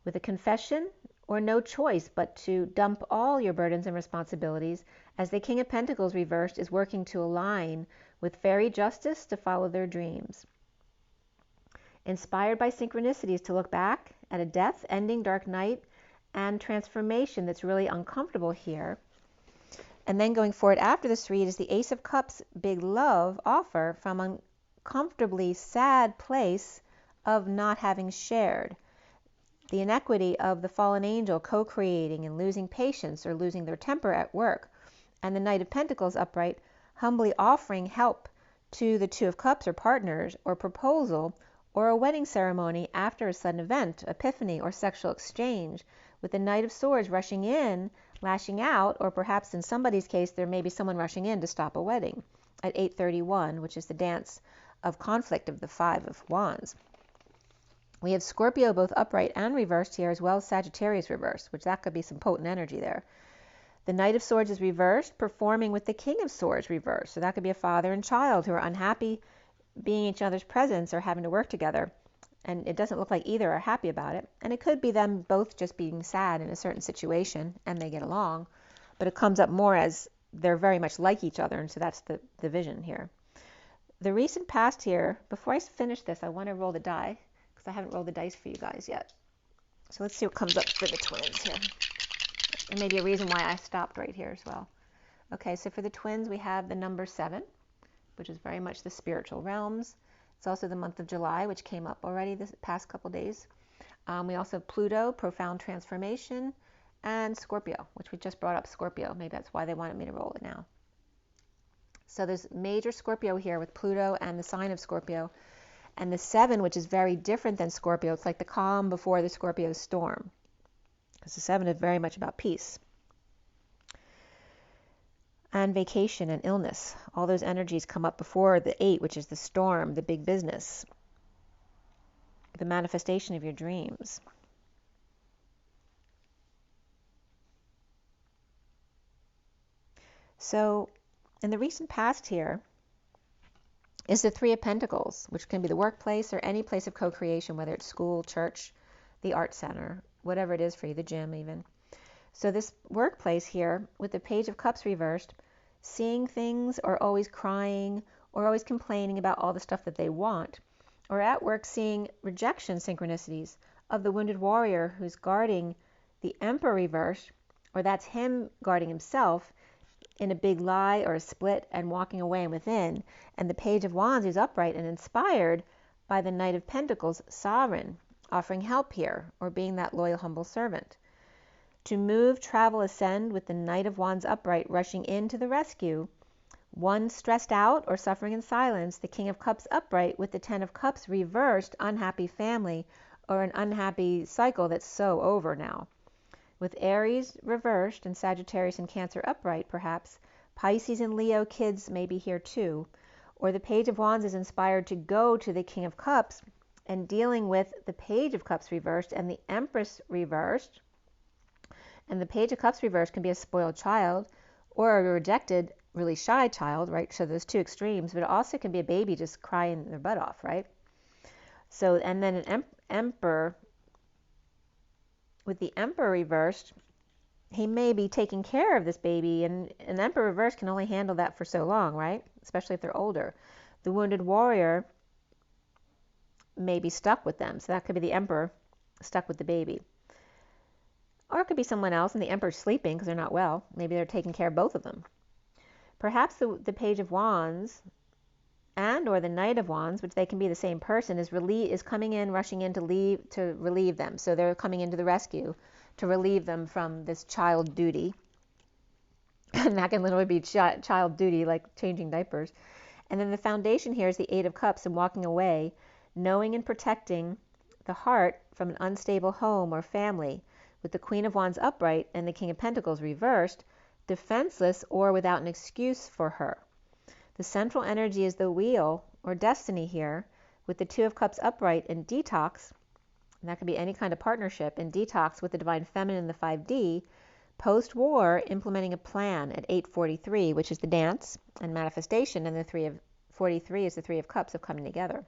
Speaker 1: with a confession or no choice but to dump all your burdens and responsibilities, as the King of Pentacles reversed is working to align with Fairy Justice to follow their dreams. Inspired by synchronicities to look back at a death, ending, dark night, and transformation that's really uncomfortable here. And then going forward after this read is the Ace of Cups, big love offer from a comfortably sad place of not having shared. The inequity of the fallen angel co-creating and losing patience or losing their temper at work. And the Knight of Pentacles upright, humbly offering help to the 2 of Cups or partners or proposal or a wedding ceremony after a sudden event, epiphany, or sexual exchange, with the Knight of Swords rushing in, lashing out, or perhaps in somebody's case there may be someone rushing in to stop a wedding at 8:31, which is the dance of conflict of the 5 of Wands. We have Scorpio both upright and reversed here, as well as Sagittarius reversed, which that could be some potent energy there. The Knight of Swords is reversed, performing with the King of Swords reversed. So that could be a father and child who are unhappy being in each other's presence or having to work together. And it doesn't look like either are happy about it. And it could be them both just being sad in a certain situation and they get along. But it comes up more as they're very much like each other. And so that's the vision here. The recent past here, before I finish this, I want to roll the die because I haven't rolled the dice for you guys yet. So let's see what comes up for the twins here. And maybe a reason why I stopped right here as well. Okay, so for the twins, we have the number 7, which is very much the spiritual realms. It's also the month of July, which came up already this past couple days. We also have Pluto, profound transformation, and Scorpio, which we just brought up Scorpio. Maybe that's why they wanted me to roll it now. So there's major Scorpio here with Pluto and the sign of Scorpio. And the 7, which is very different than Scorpio. It's like the calm before the Scorpio storm. Because the 7 is very much about peace. And vacation and illness. All those energies come up before the 8, which is the storm, the big business. The manifestation of your dreams. So in the recent past here is the Three of Pentacles, which can be the workplace or any place of co-creation, whether it's school, church, the art center, whatever it is for you, the gym even. So this workplace here with the Page of Cups reversed, seeing things or always crying or always complaining about all the stuff that they want, or at work seeing rejection synchronicities of the wounded warrior who's guarding the Emperor reversed, or that's him guarding himself in a big lie or a split and walking away and within, and the Page of Wands who's upright and inspired by the Knight of Pentacles, sovereign, offering help here or being that loyal, humble servant. To move, travel, ascend with the Knight of Wands upright rushing in to the rescue. One stressed out or suffering in silence, the King of Cups upright with the Ten of Cups reversed, unhappy family or an unhappy cycle that's so over now. With Aries reversed and Sagittarius and Cancer upright perhaps, Pisces and Leo kids may be here too, or the Page of Wands is inspired to go to the King of Cups and dealing with the Page of Cups reversed and the Empress reversed. And the Page of Cups reversed can be a spoiled child or a rejected, really shy child, right? So there's two extremes, but it also can be a baby just crying their butt off, right? So, and then an Emperor, with the Emperor reversed, he may be taking care of this baby, and an Emperor reversed can only handle that for so long, right? Especially if they're older. The wounded warrior may be stuck with them, so that could be the Emperor stuck with the baby. Or it could be someone else and the Emperor's sleeping because they're not well. Maybe they're taking care of both of them. Perhaps the Page of Wands and or the Knight of Wands, which they can be the same person, is coming in, rushing in to relieve them. So they're coming into the rescue to relieve them from this child duty. And that can literally be child duty, like changing diapers. And then the foundation here is the Eight of Cups and walking away, knowing and protecting the heart from an unstable home or family, with the Queen of Wands upright and the King of Pentacles reversed, defenseless or without an excuse for her. The central energy is the wheel or destiny here, with the Two of Cups upright and detox, and that could be any kind of partnership, and detox with the Divine Feminine, the 5D, post-war implementing a plan at 843, which is the dance and manifestation, and the 3 is the Three of Cups of coming together.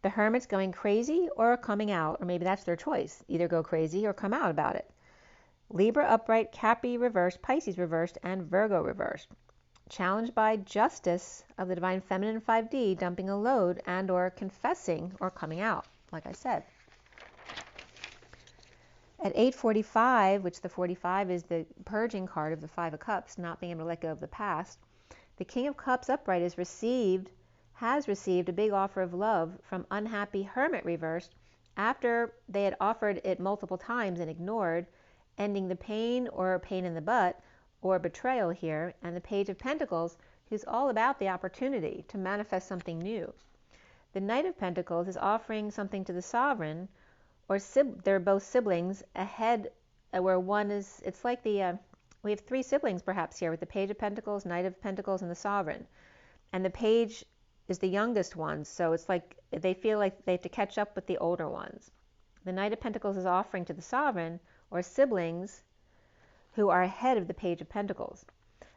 Speaker 1: The Hermit's going crazy or coming out, or maybe that's their choice. Either go crazy or come out about it. Libra upright, Capri reversed, Pisces reversed, and Virgo reversed. Challenged by justice of the Divine Feminine 5D, dumping a load and or confessing or coming out, like I said. At 845, which the 45 is the purging card of the Five of Cups, not being able to let go of the past, the King of Cups upright has received a big offer of love from unhappy Hermit reversed after they had offered it multiple times and ignored, ending the pain or pain in the butt or betrayal here, and the Page of Pentacles, who's all about the opportunity to manifest something new. The Knight of Pentacles is offering something to the Sovereign, or they're both siblings ahead, where one is, it's like we have three siblings perhaps here with the Page of Pentacles, Knight of Pentacles, and the Sovereign. And the Page is the youngest one, so it's like they feel like they have to catch up with the older ones. The Knight of Pentacles is offering to the Sovereign, or siblings, who are ahead of the Page of Pentacles.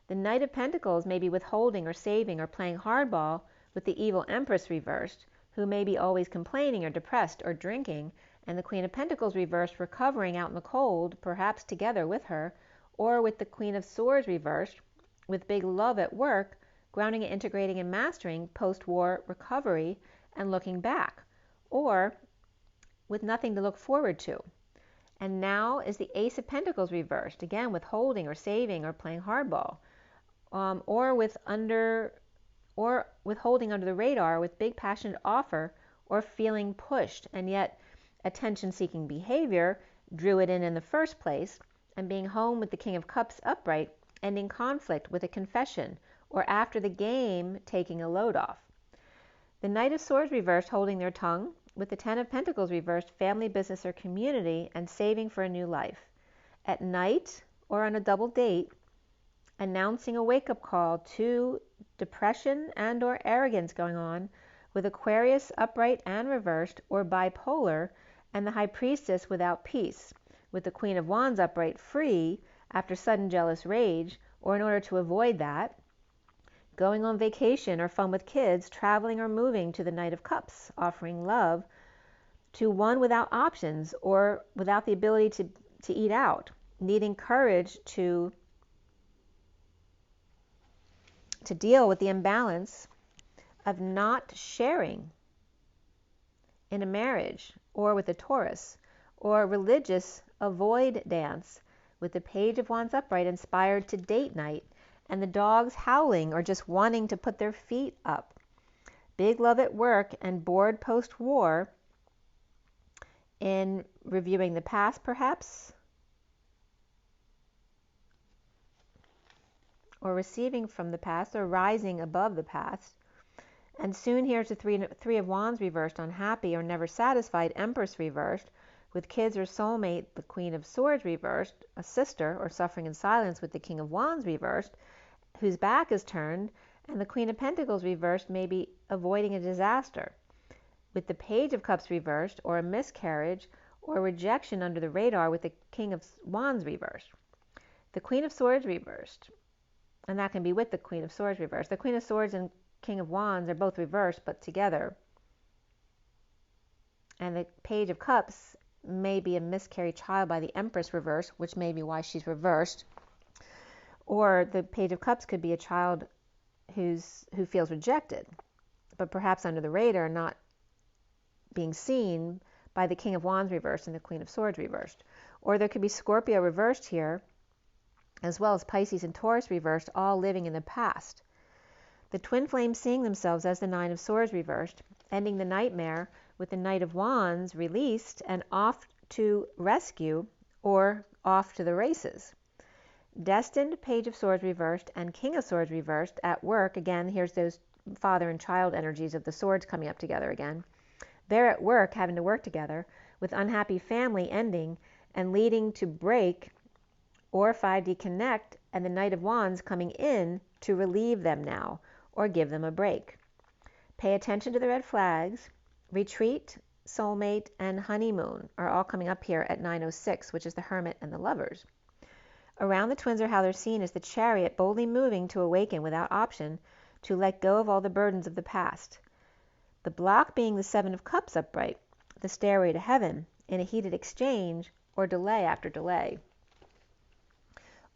Speaker 1: The Knight of Pentacles may be withholding or saving or playing hardball with the evil Empress reversed, who may be always complaining or depressed or drinking, and the Queen of Pentacles reversed recovering out in the cold, perhaps together with her, or with the Queen of Swords reversed, with big love at work, grounding and integrating and mastering post-war recovery and looking back, or with nothing to look forward to. And now is the Ace of Pentacles reversed, again withholding or saving or playing hardball, or withholding under the radar with big passionate offer or feeling pushed, and yet attention-seeking behavior drew it in the first place, and being home with the King of Cups upright, ending conflict with a confession, or after the game taking a load off. The Knight of Swords reversed, holding their tongue, with the Ten of Pentacles reversed, family, business, or community, and saving for a new life. At night, or on a double date, announcing a wake-up call to depression and or arrogance going on, with Aquarius upright and reversed, or bipolar, and the High Priestess without peace, with the Queen of Wands upright free after sudden jealous rage, or in order to avoid that, going on vacation or fun with kids, traveling or moving to the Knight of Cups, offering love to one without options or without the ability to eat out, needing courage to deal with the imbalance of not sharing in a marriage or with a Taurus, or religious avoid dance with the Page of Wands upright inspired to date night and the dogs howling or just wanting to put their feet up. Big love at work and bored post-war in reviewing the past perhaps, or receiving from the past, or rising above the past. And soon here's the three of Wands reversed, unhappy or never satisfied, Empress reversed, with kids or soulmate, the Queen of Swords reversed, a sister or suffering in silence with the King of Wands reversed, whose back is turned, and the Queen of Pentacles reversed, maybe avoiding a disaster, with the Page of Cups reversed, or a miscarriage, or rejection under the radar with the King of Wands reversed. The Queen of Swords reversed, and that can be with the Queen of Swords reversed. The Queen of Swords and King of Wands are both reversed, but together. And the Page of Cups may be a miscarried child by the Empress reversed, which may be why she's reversed. Or the Page of Cups could be a child who feels rejected, but perhaps under the radar, not being seen by the King of Wands reversed and the Queen of Swords reversed. Or there could be Scorpio reversed here, as well as Pisces and Taurus reversed, all living in the past. The twin flames seeing themselves as the Nine of Swords reversed, ending the nightmare with the Knight of Wands released and off to rescue or off to the races. Destined, Page of Swords reversed, and King of Swords reversed at work. Again, here's those father and child energies of the swords coming up together again. They're at work, having to work together, with unhappy family ending and leading to break or 5D connect, and the Knight of Wands coming in to relieve them now or give them a break. Pay attention to the red flags. Retreat, soulmate, and honeymoon are all coming up here at 9:06, which is the Hermit and the Lovers. Around the twins are how they're seen as the Chariot, boldly moving to awaken without option, to let go of all the burdens of the past. The block being the Seven of Cups upright, the stairway to heaven, in a heated exchange or delay after delay.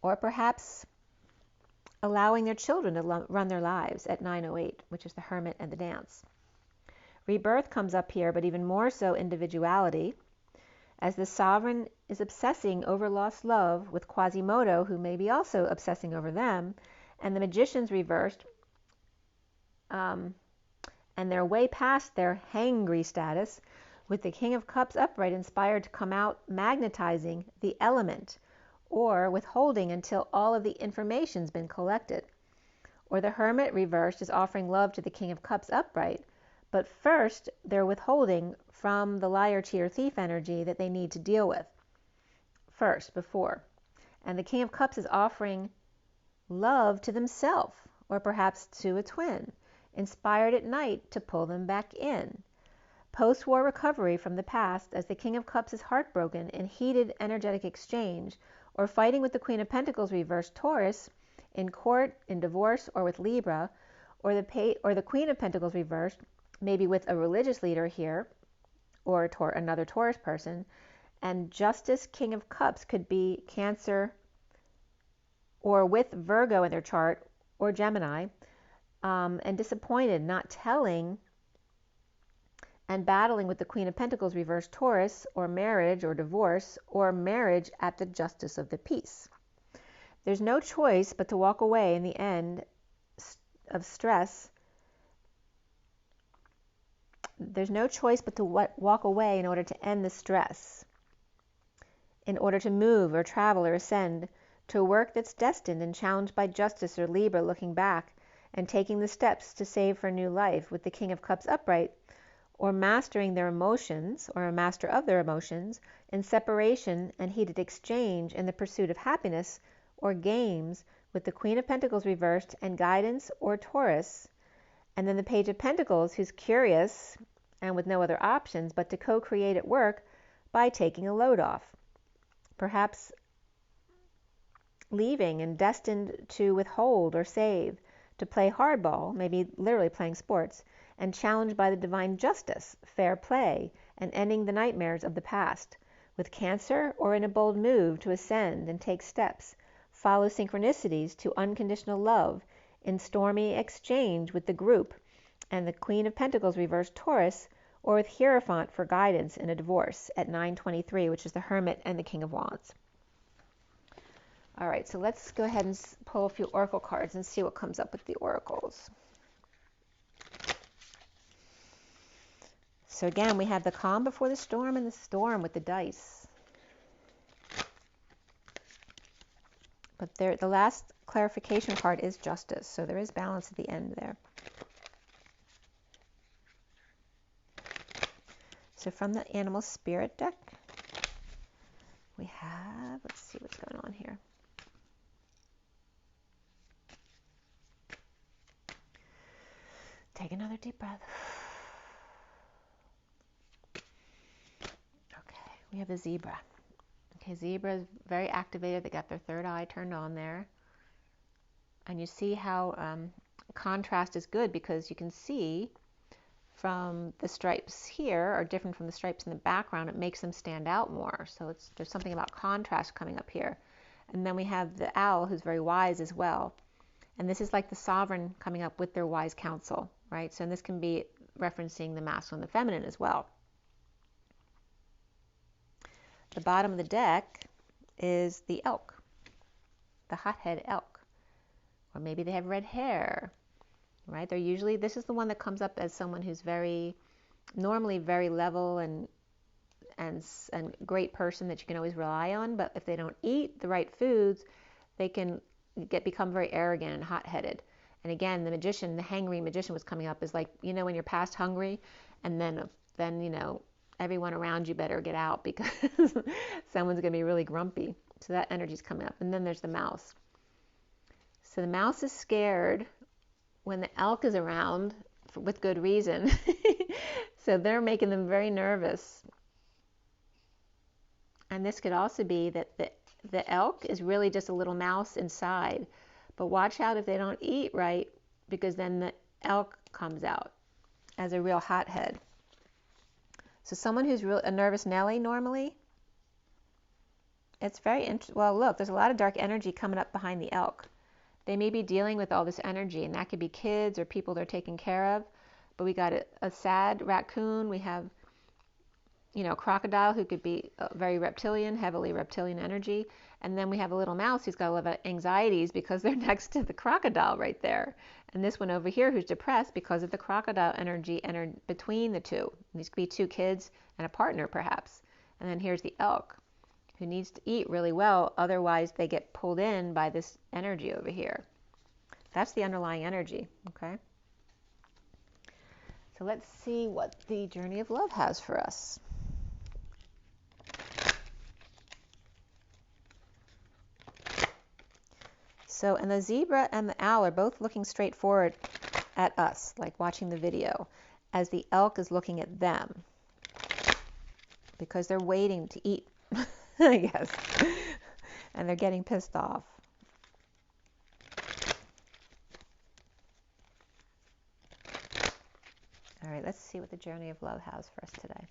Speaker 1: Or perhaps allowing their children to run their lives at 9:08, which is the Hermit and the Dance. Rebirth comes up here, but even more so individuality, as the Sovereign is obsessing over lost love with Quasimodo, who may be also obsessing over them, and the Magician's reversed, and they're way past their hangry status, with the King of Cups upright, inspired to come out, magnetizing the element, or withholding until all of the information's been collected. Or the Hermit reversed is offering love to the King of Cups upright, but first they're withholding from the liar, cheater, thief energy that they need to deal with first, before. And the King of Cups is offering love to themselves, or perhaps to a twin, inspired at night to pull them back in. Post-war recovery from the past, as the King of Cups is heartbroken in heated energetic exchange, or fighting with the Queen of Pentacles reversed, Taurus, in court, in divorce, or with Libra, or the Queen of Pentacles reversed, maybe with a religious leader here, or another Taurus person. And Justice, King of Cups, could be Cancer, or with Virgo in their chart, or Gemini, and disappointed, not telling, and battling with the Queen of Pentacles reversed, Taurus, or marriage or divorce, or marriage at the justice of the peace. There's no choice but to walk away in the end of stress. There's no choice but to walk away in order to end the stress, in order to move or travel or ascend to a work that's destined and challenged by Justice or Libra, looking back and taking the steps to save for new life, with the King of Cups upright, or mastering their emotions, or a master of their emotions, in separation and heated exchange in the pursuit of happiness or games, with the Queen of Pentacles reversed and guidance, or Taurus. And then the Page of Pentacles, who's curious and with no other options but to co-create at work by taking a load off. Perhaps leaving and destined to withhold or save, to play hardball, maybe literally playing sports, and challenged by the divine justice, fair play, and ending the nightmares of the past. With Cancer, or in a bold move to ascend and take steps, follow synchronicities to unconditional love, in stormy exchange with the group, and the Queen of Pentacles reversed Taurus, or with Hierophant for guidance in a divorce at 923, which is the Hermit and the King of Wands. All right, so let's go ahead and pull a few oracle cards and see what comes up with the oracles. So again, we have the calm before the storm and the storm with the dice. But the last clarification card is justice, so there is balance at the end there. So from the animal spirit deck, we have, let's see what's going on here. Take another deep breath. Okay, we have the zebra. Okay, zebra is very activated. They got their third eye turned on there. And you see how contrast is good, because you can see from the stripes here are different from the stripes in the background. It makes them stand out more. So there's something about contrast coming up here. And then we have the owl, who's very wise as well. And this is like the sovereign coming up with their wise counsel, right? So this can be referencing the masculine and the feminine as well. The bottom of the deck is the elk, the hothead elk. Or maybe they have red hair, right? They're usually, this is the one that comes up as someone who's normally very level and great person that you can always rely on. But if they don't eat the right foods, they can become very arrogant and hot-headed. And again, the magician, the hangry magician was coming up as like, when you're past hungry, and then everyone around you better get out because someone's going to be really grumpy. So that energy's coming up. And then there's the mouse. So the mouse is scared when the elk is around with good reason. So they're making them very nervous. And this could also be that the elk is really just a little mouse inside. But watch out if they don't eat right, because then the elk comes out as a real hothead. So someone who's a nervous Nelly normally, it's very interesting. Well, look, there's a lot of dark energy coming up behind the elk. They may be dealing with all this energy, and that could be kids or people they're taking care of. But we got a sad raccoon. We have, crocodile, who could be very reptilian, heavily reptilian energy. And then we have a little mouse who's got a lot of anxieties because they're next to the crocodile right there. And this one over here who's depressed because of the crocodile energy entered between the two. And these could be two kids and a partner perhaps. And then here's the elk, who needs to eat really well, otherwise they get pulled in by this energy over here. That's the underlying energy, okay? So let's see what the journey of love has for us. So, and the zebra and the owl are both looking straight forward at us, like watching the video, as the elk is looking at them, because they're waiting to eat, I guess, and they're getting pissed off. All right, let's see what the journey of love has for us today.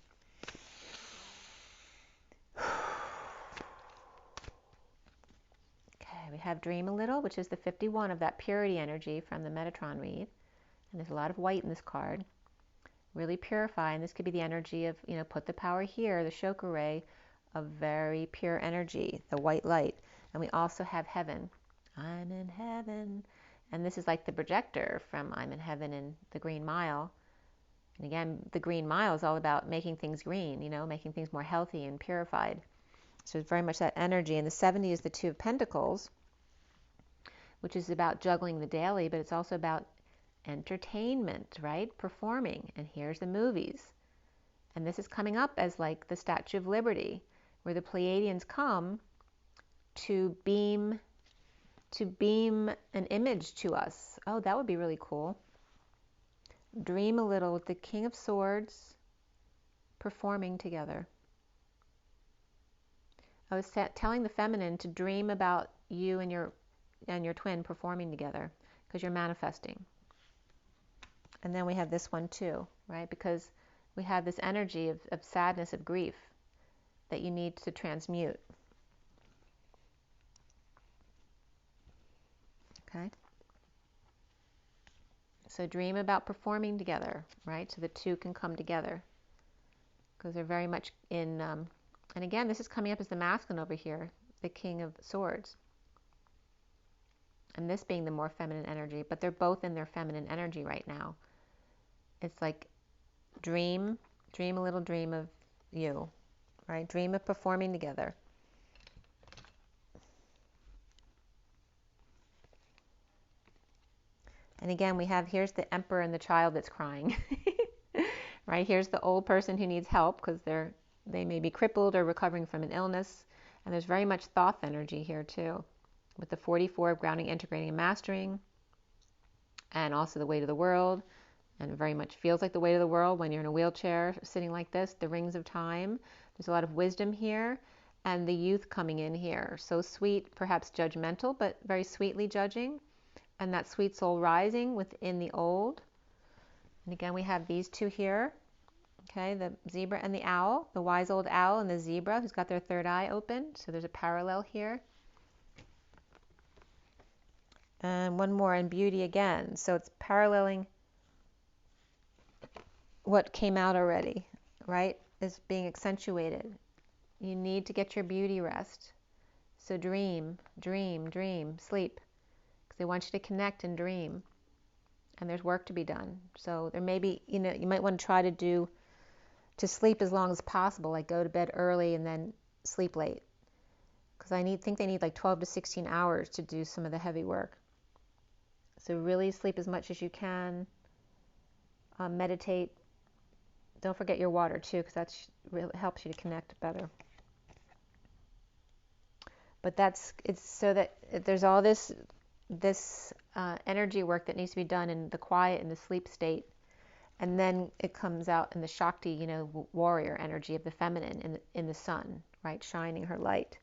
Speaker 1: We have Dream a Little, which is the 51 of that purity energy from the Metatron read. And there's a lot of white in this card. Really purify, and this could be the energy of, put the power here, the Chakra ray of very pure energy, the white light. And we also have Heaven. I'm in heaven. And this is like the projector from I'm in Heaven in the Green Mile. And again, the Green Mile is all about making things green, making things more healthy and purified. So it's very much that energy. And the 70 is the Two of Pentacles, which is about juggling the daily, but it's also about entertainment, right? Performing. And here's the movies. And this is coming up as like the Statue of Liberty, where the Pleiadians come to beam an image to us. Oh, that would be really cool. Dream a little with the King of Swords performing together. I was telling the feminine to dream about, you and your twin performing together, because you're manifesting. And then we have this one too, right? Because we have this energy of sadness, of grief that you need to transmute. Okay? So dream about performing together, right? So the two can come together, because they're very much in, and again, this is coming up as the masculine over here, the King of Swords. And this being the more feminine energy, but they're both in their feminine energy right now. It's like dream a little dream of you, right? Dream of performing together. And again, we have, here's the emperor and the child that's crying, right? Here's the old person who needs help because they may be crippled or recovering from an illness. And there's very much Thoth energy here too, with the 44 of grounding, integrating, and mastering, and also the weight of the world. And it very much feels like the weight of the world when you're in a wheelchair sitting like this, the rings of time. There's a lot of wisdom here, and the youth coming in here. So sweet, perhaps judgmental, but very sweetly judging. And that sweet soul rising within the old. And again, we have these two here. Okay, the zebra and the owl, the wise old owl and the zebra who's got their third eye open. So there's a parallel here. And one more in beauty again. So it's paralleling what came out already, right? Is being accentuated. You need to get your beauty rest. So dream, dream, dream, sleep. Because they want you to connect and dream. And there's work to be done. So there may be, you might want to try to sleep as long as possible, like go to bed early and then sleep late. Because I think they need like 12 to 16 hours to do some of the heavy work. So really sleep as much as you can. Meditate. Don't forget your water too, because that really helps you to connect better. But it's so that there's all this energy work that needs to be done in the quiet, in the sleep state. And then it comes out in the Shakti, warrior energy of the feminine in the sun, right? Shining her light.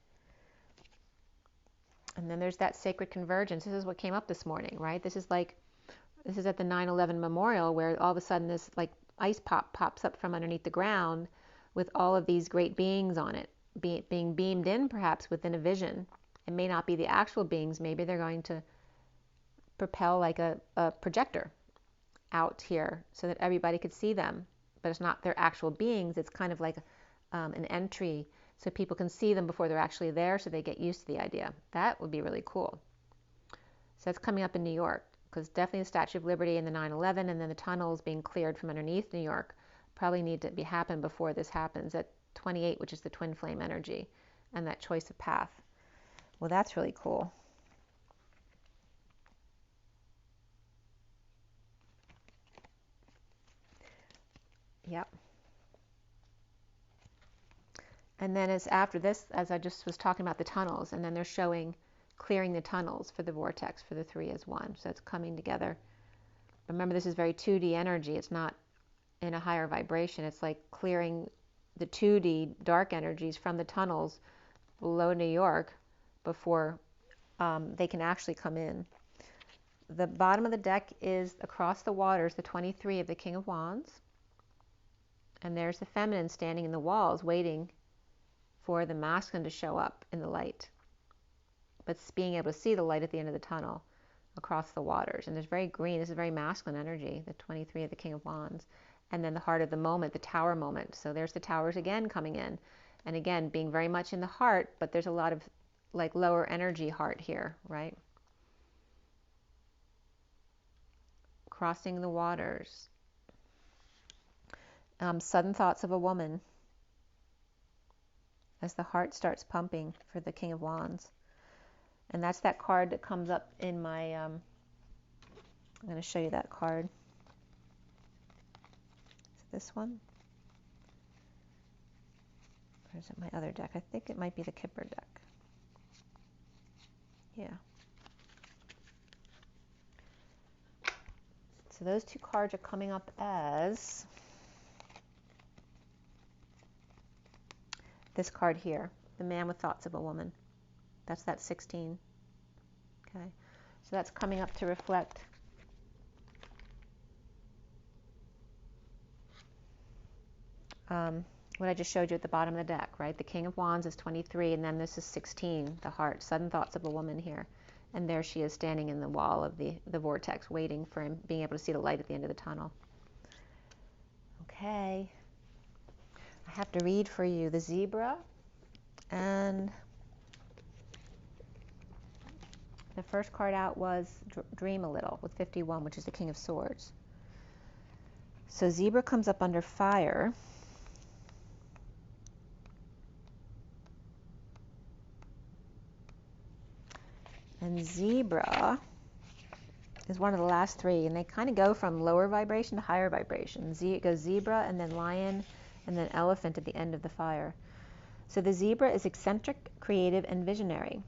Speaker 1: And then there's that sacred convergence. This is what came up this morning, right? This is at the 9/11 memorial where all of a sudden this like ice pops up from underneath the ground with all of these great beings on it, being beamed in perhaps within a vision. It may not be the actual beings. Maybe they're going to propel like a projector out here so that everybody could see them, but it's not their actual beings. It's kind of like an entry so people can see them before they're actually there, so they get used to the idea. That would be really cool. So that's coming up in New York, because definitely the Statue of Liberty and the 9/11 and then the tunnels being cleared from underneath New York probably need to happen before this happens at 28, which is the twin flame energy and that choice of path. Well, that's really cool. Yep. And then as after this, as I just was talking about the tunnels, and then they're showing clearing the tunnels for the vortex for the 3 as 1. So it's coming together. Remember, this is very 2D energy. It's not in a higher vibration. It's like clearing the 2D dark energies from the tunnels below New York before they can actually come in. The bottom of the deck is across the waters, the 23 of the King of Wands. And there's the feminine standing in the walls waiting for the masculine to show up in the light. But being able to see the light at the end of the tunnel across the waters. And there's very green. This is very masculine energy, the 23 of the King of Wands. And then the heart of the moment, the tower moment. So there's the towers again coming in. And again, being very much in the heart, but there's a lot of like lower energy heart here, right? Crossing the waters. Sudden thoughts of a woman as the heart starts pumping for the King of Wands. And that's that card that comes up in my, I'm going to show you that card. Is it this one? Or is it my other deck? I think it might be the Kipper deck. Yeah. So those two cards are coming up as this card here, the man with thoughts of a woman. That's that 16. Okay, so that's coming up to reflect what I just showed you at the bottom of the deck, right? The King of Wands is 23, and then this is 16, the heart, sudden thoughts of a woman here. And there she is standing in the wall of the vortex, waiting for him, being able to see the light at the end of the tunnel. Okay. I have to read for you the zebra, and the first card out was Dream a Little with 51, which is the King of Swords. So zebra comes up under fire. And zebra is one of the last three, and they kind of go from lower vibration to higher vibration. It goes zebra, and then lion, and then elephant at the end of the fire. So the zebra is eccentric, creative, and visionary.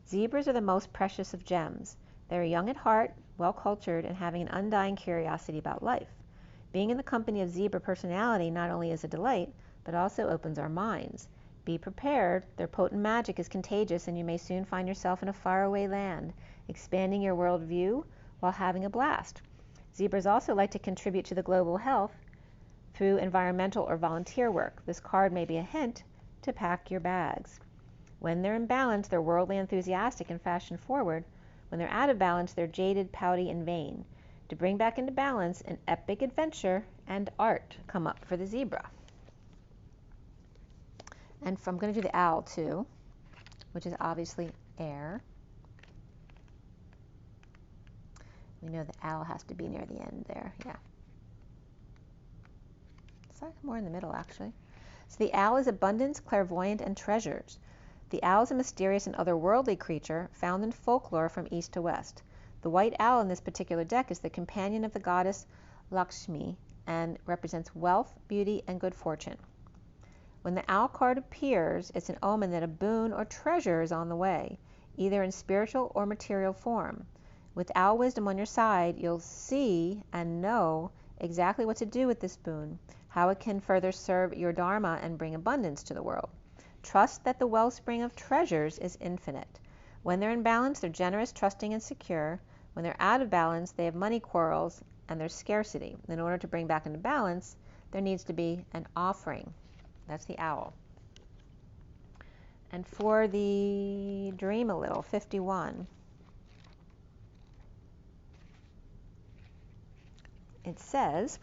Speaker 1: Zebras are the most precious of gems. They are young at heart, well-cultured, and having an undying curiosity about life. Being in the company of zebra personality not only is a delight, but also opens our minds. Be prepared, their potent magic is contagious, and you may soon find yourself in a faraway land, expanding your worldview while having a blast. Zebras also like to contribute to the global health through environmental or volunteer work. This card may be a hint to pack your bags. When they're in balance, they're worldly enthusiastic and fashion forward. When they're out of balance, they're jaded, pouty, and vain. To bring back into balance, an epic adventure and art come up for the zebra. And I'm going to do the owl too, which is obviously air. We know the owl has to be near the end there, yeah. It's like more in the middle, actually. So the owl is abundance, clairvoyant, and treasures. The owl is a mysterious and otherworldly creature found in folklore from east to west. The white owl in this particular deck is the companion of the goddess Lakshmi and represents wealth, beauty, and good fortune. When the owl card appears, it's an omen that a boon or treasure is on the way, either in spiritual or material form. With owl wisdom on your side, you'll see and know exactly what to do with this boon, how it can further serve your dharma and bring abundance to the world. Trust that the wellspring of treasures is infinite. When they're in balance, they're generous, trusting, and secure. When they're out of balance, they have money quarrels and there's scarcity. In order to bring back into balance, there needs to be an offering. That's the owl. And for the Dream a Little, 51, it says,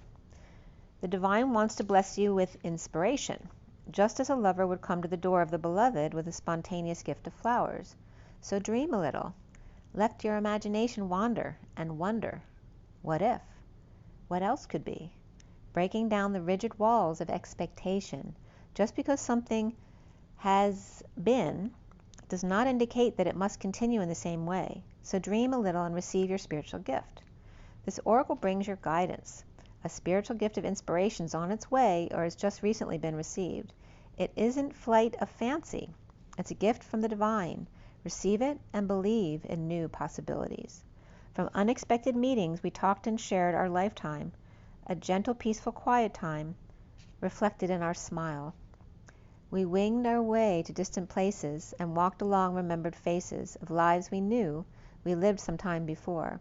Speaker 1: the divine wants to bless you with inspiration, just as a lover would come to the door of the beloved with a spontaneous gift of flowers. So dream a little. Let your imagination wander and wonder. What if? What else could be? Breaking down the rigid walls of expectation. Just because something has been does not indicate that it must continue in the same way. So dream a little and receive your spiritual gift. This oracle brings your guidance. A spiritual gift of inspiration is on its way or has just recently been received. It isn't flight of fancy. It's a gift from the divine. Receive it and believe in new possibilities. From unexpected meetings, we talked and shared our lifetime, a gentle, peaceful, quiet time reflected in our smile. We winged our way to distant places and walked along remembered faces of lives we knew we lived some time before.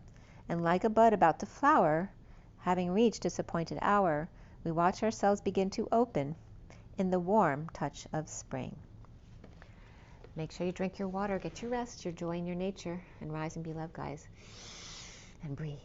Speaker 1: And like a bud about to flower, having reached its appointed hour, we watch ourselves begin to open in the warm touch of spring. Make sure you drink your water, get your rest, your joy in your nature, and rise and be loved, guys. And breathe.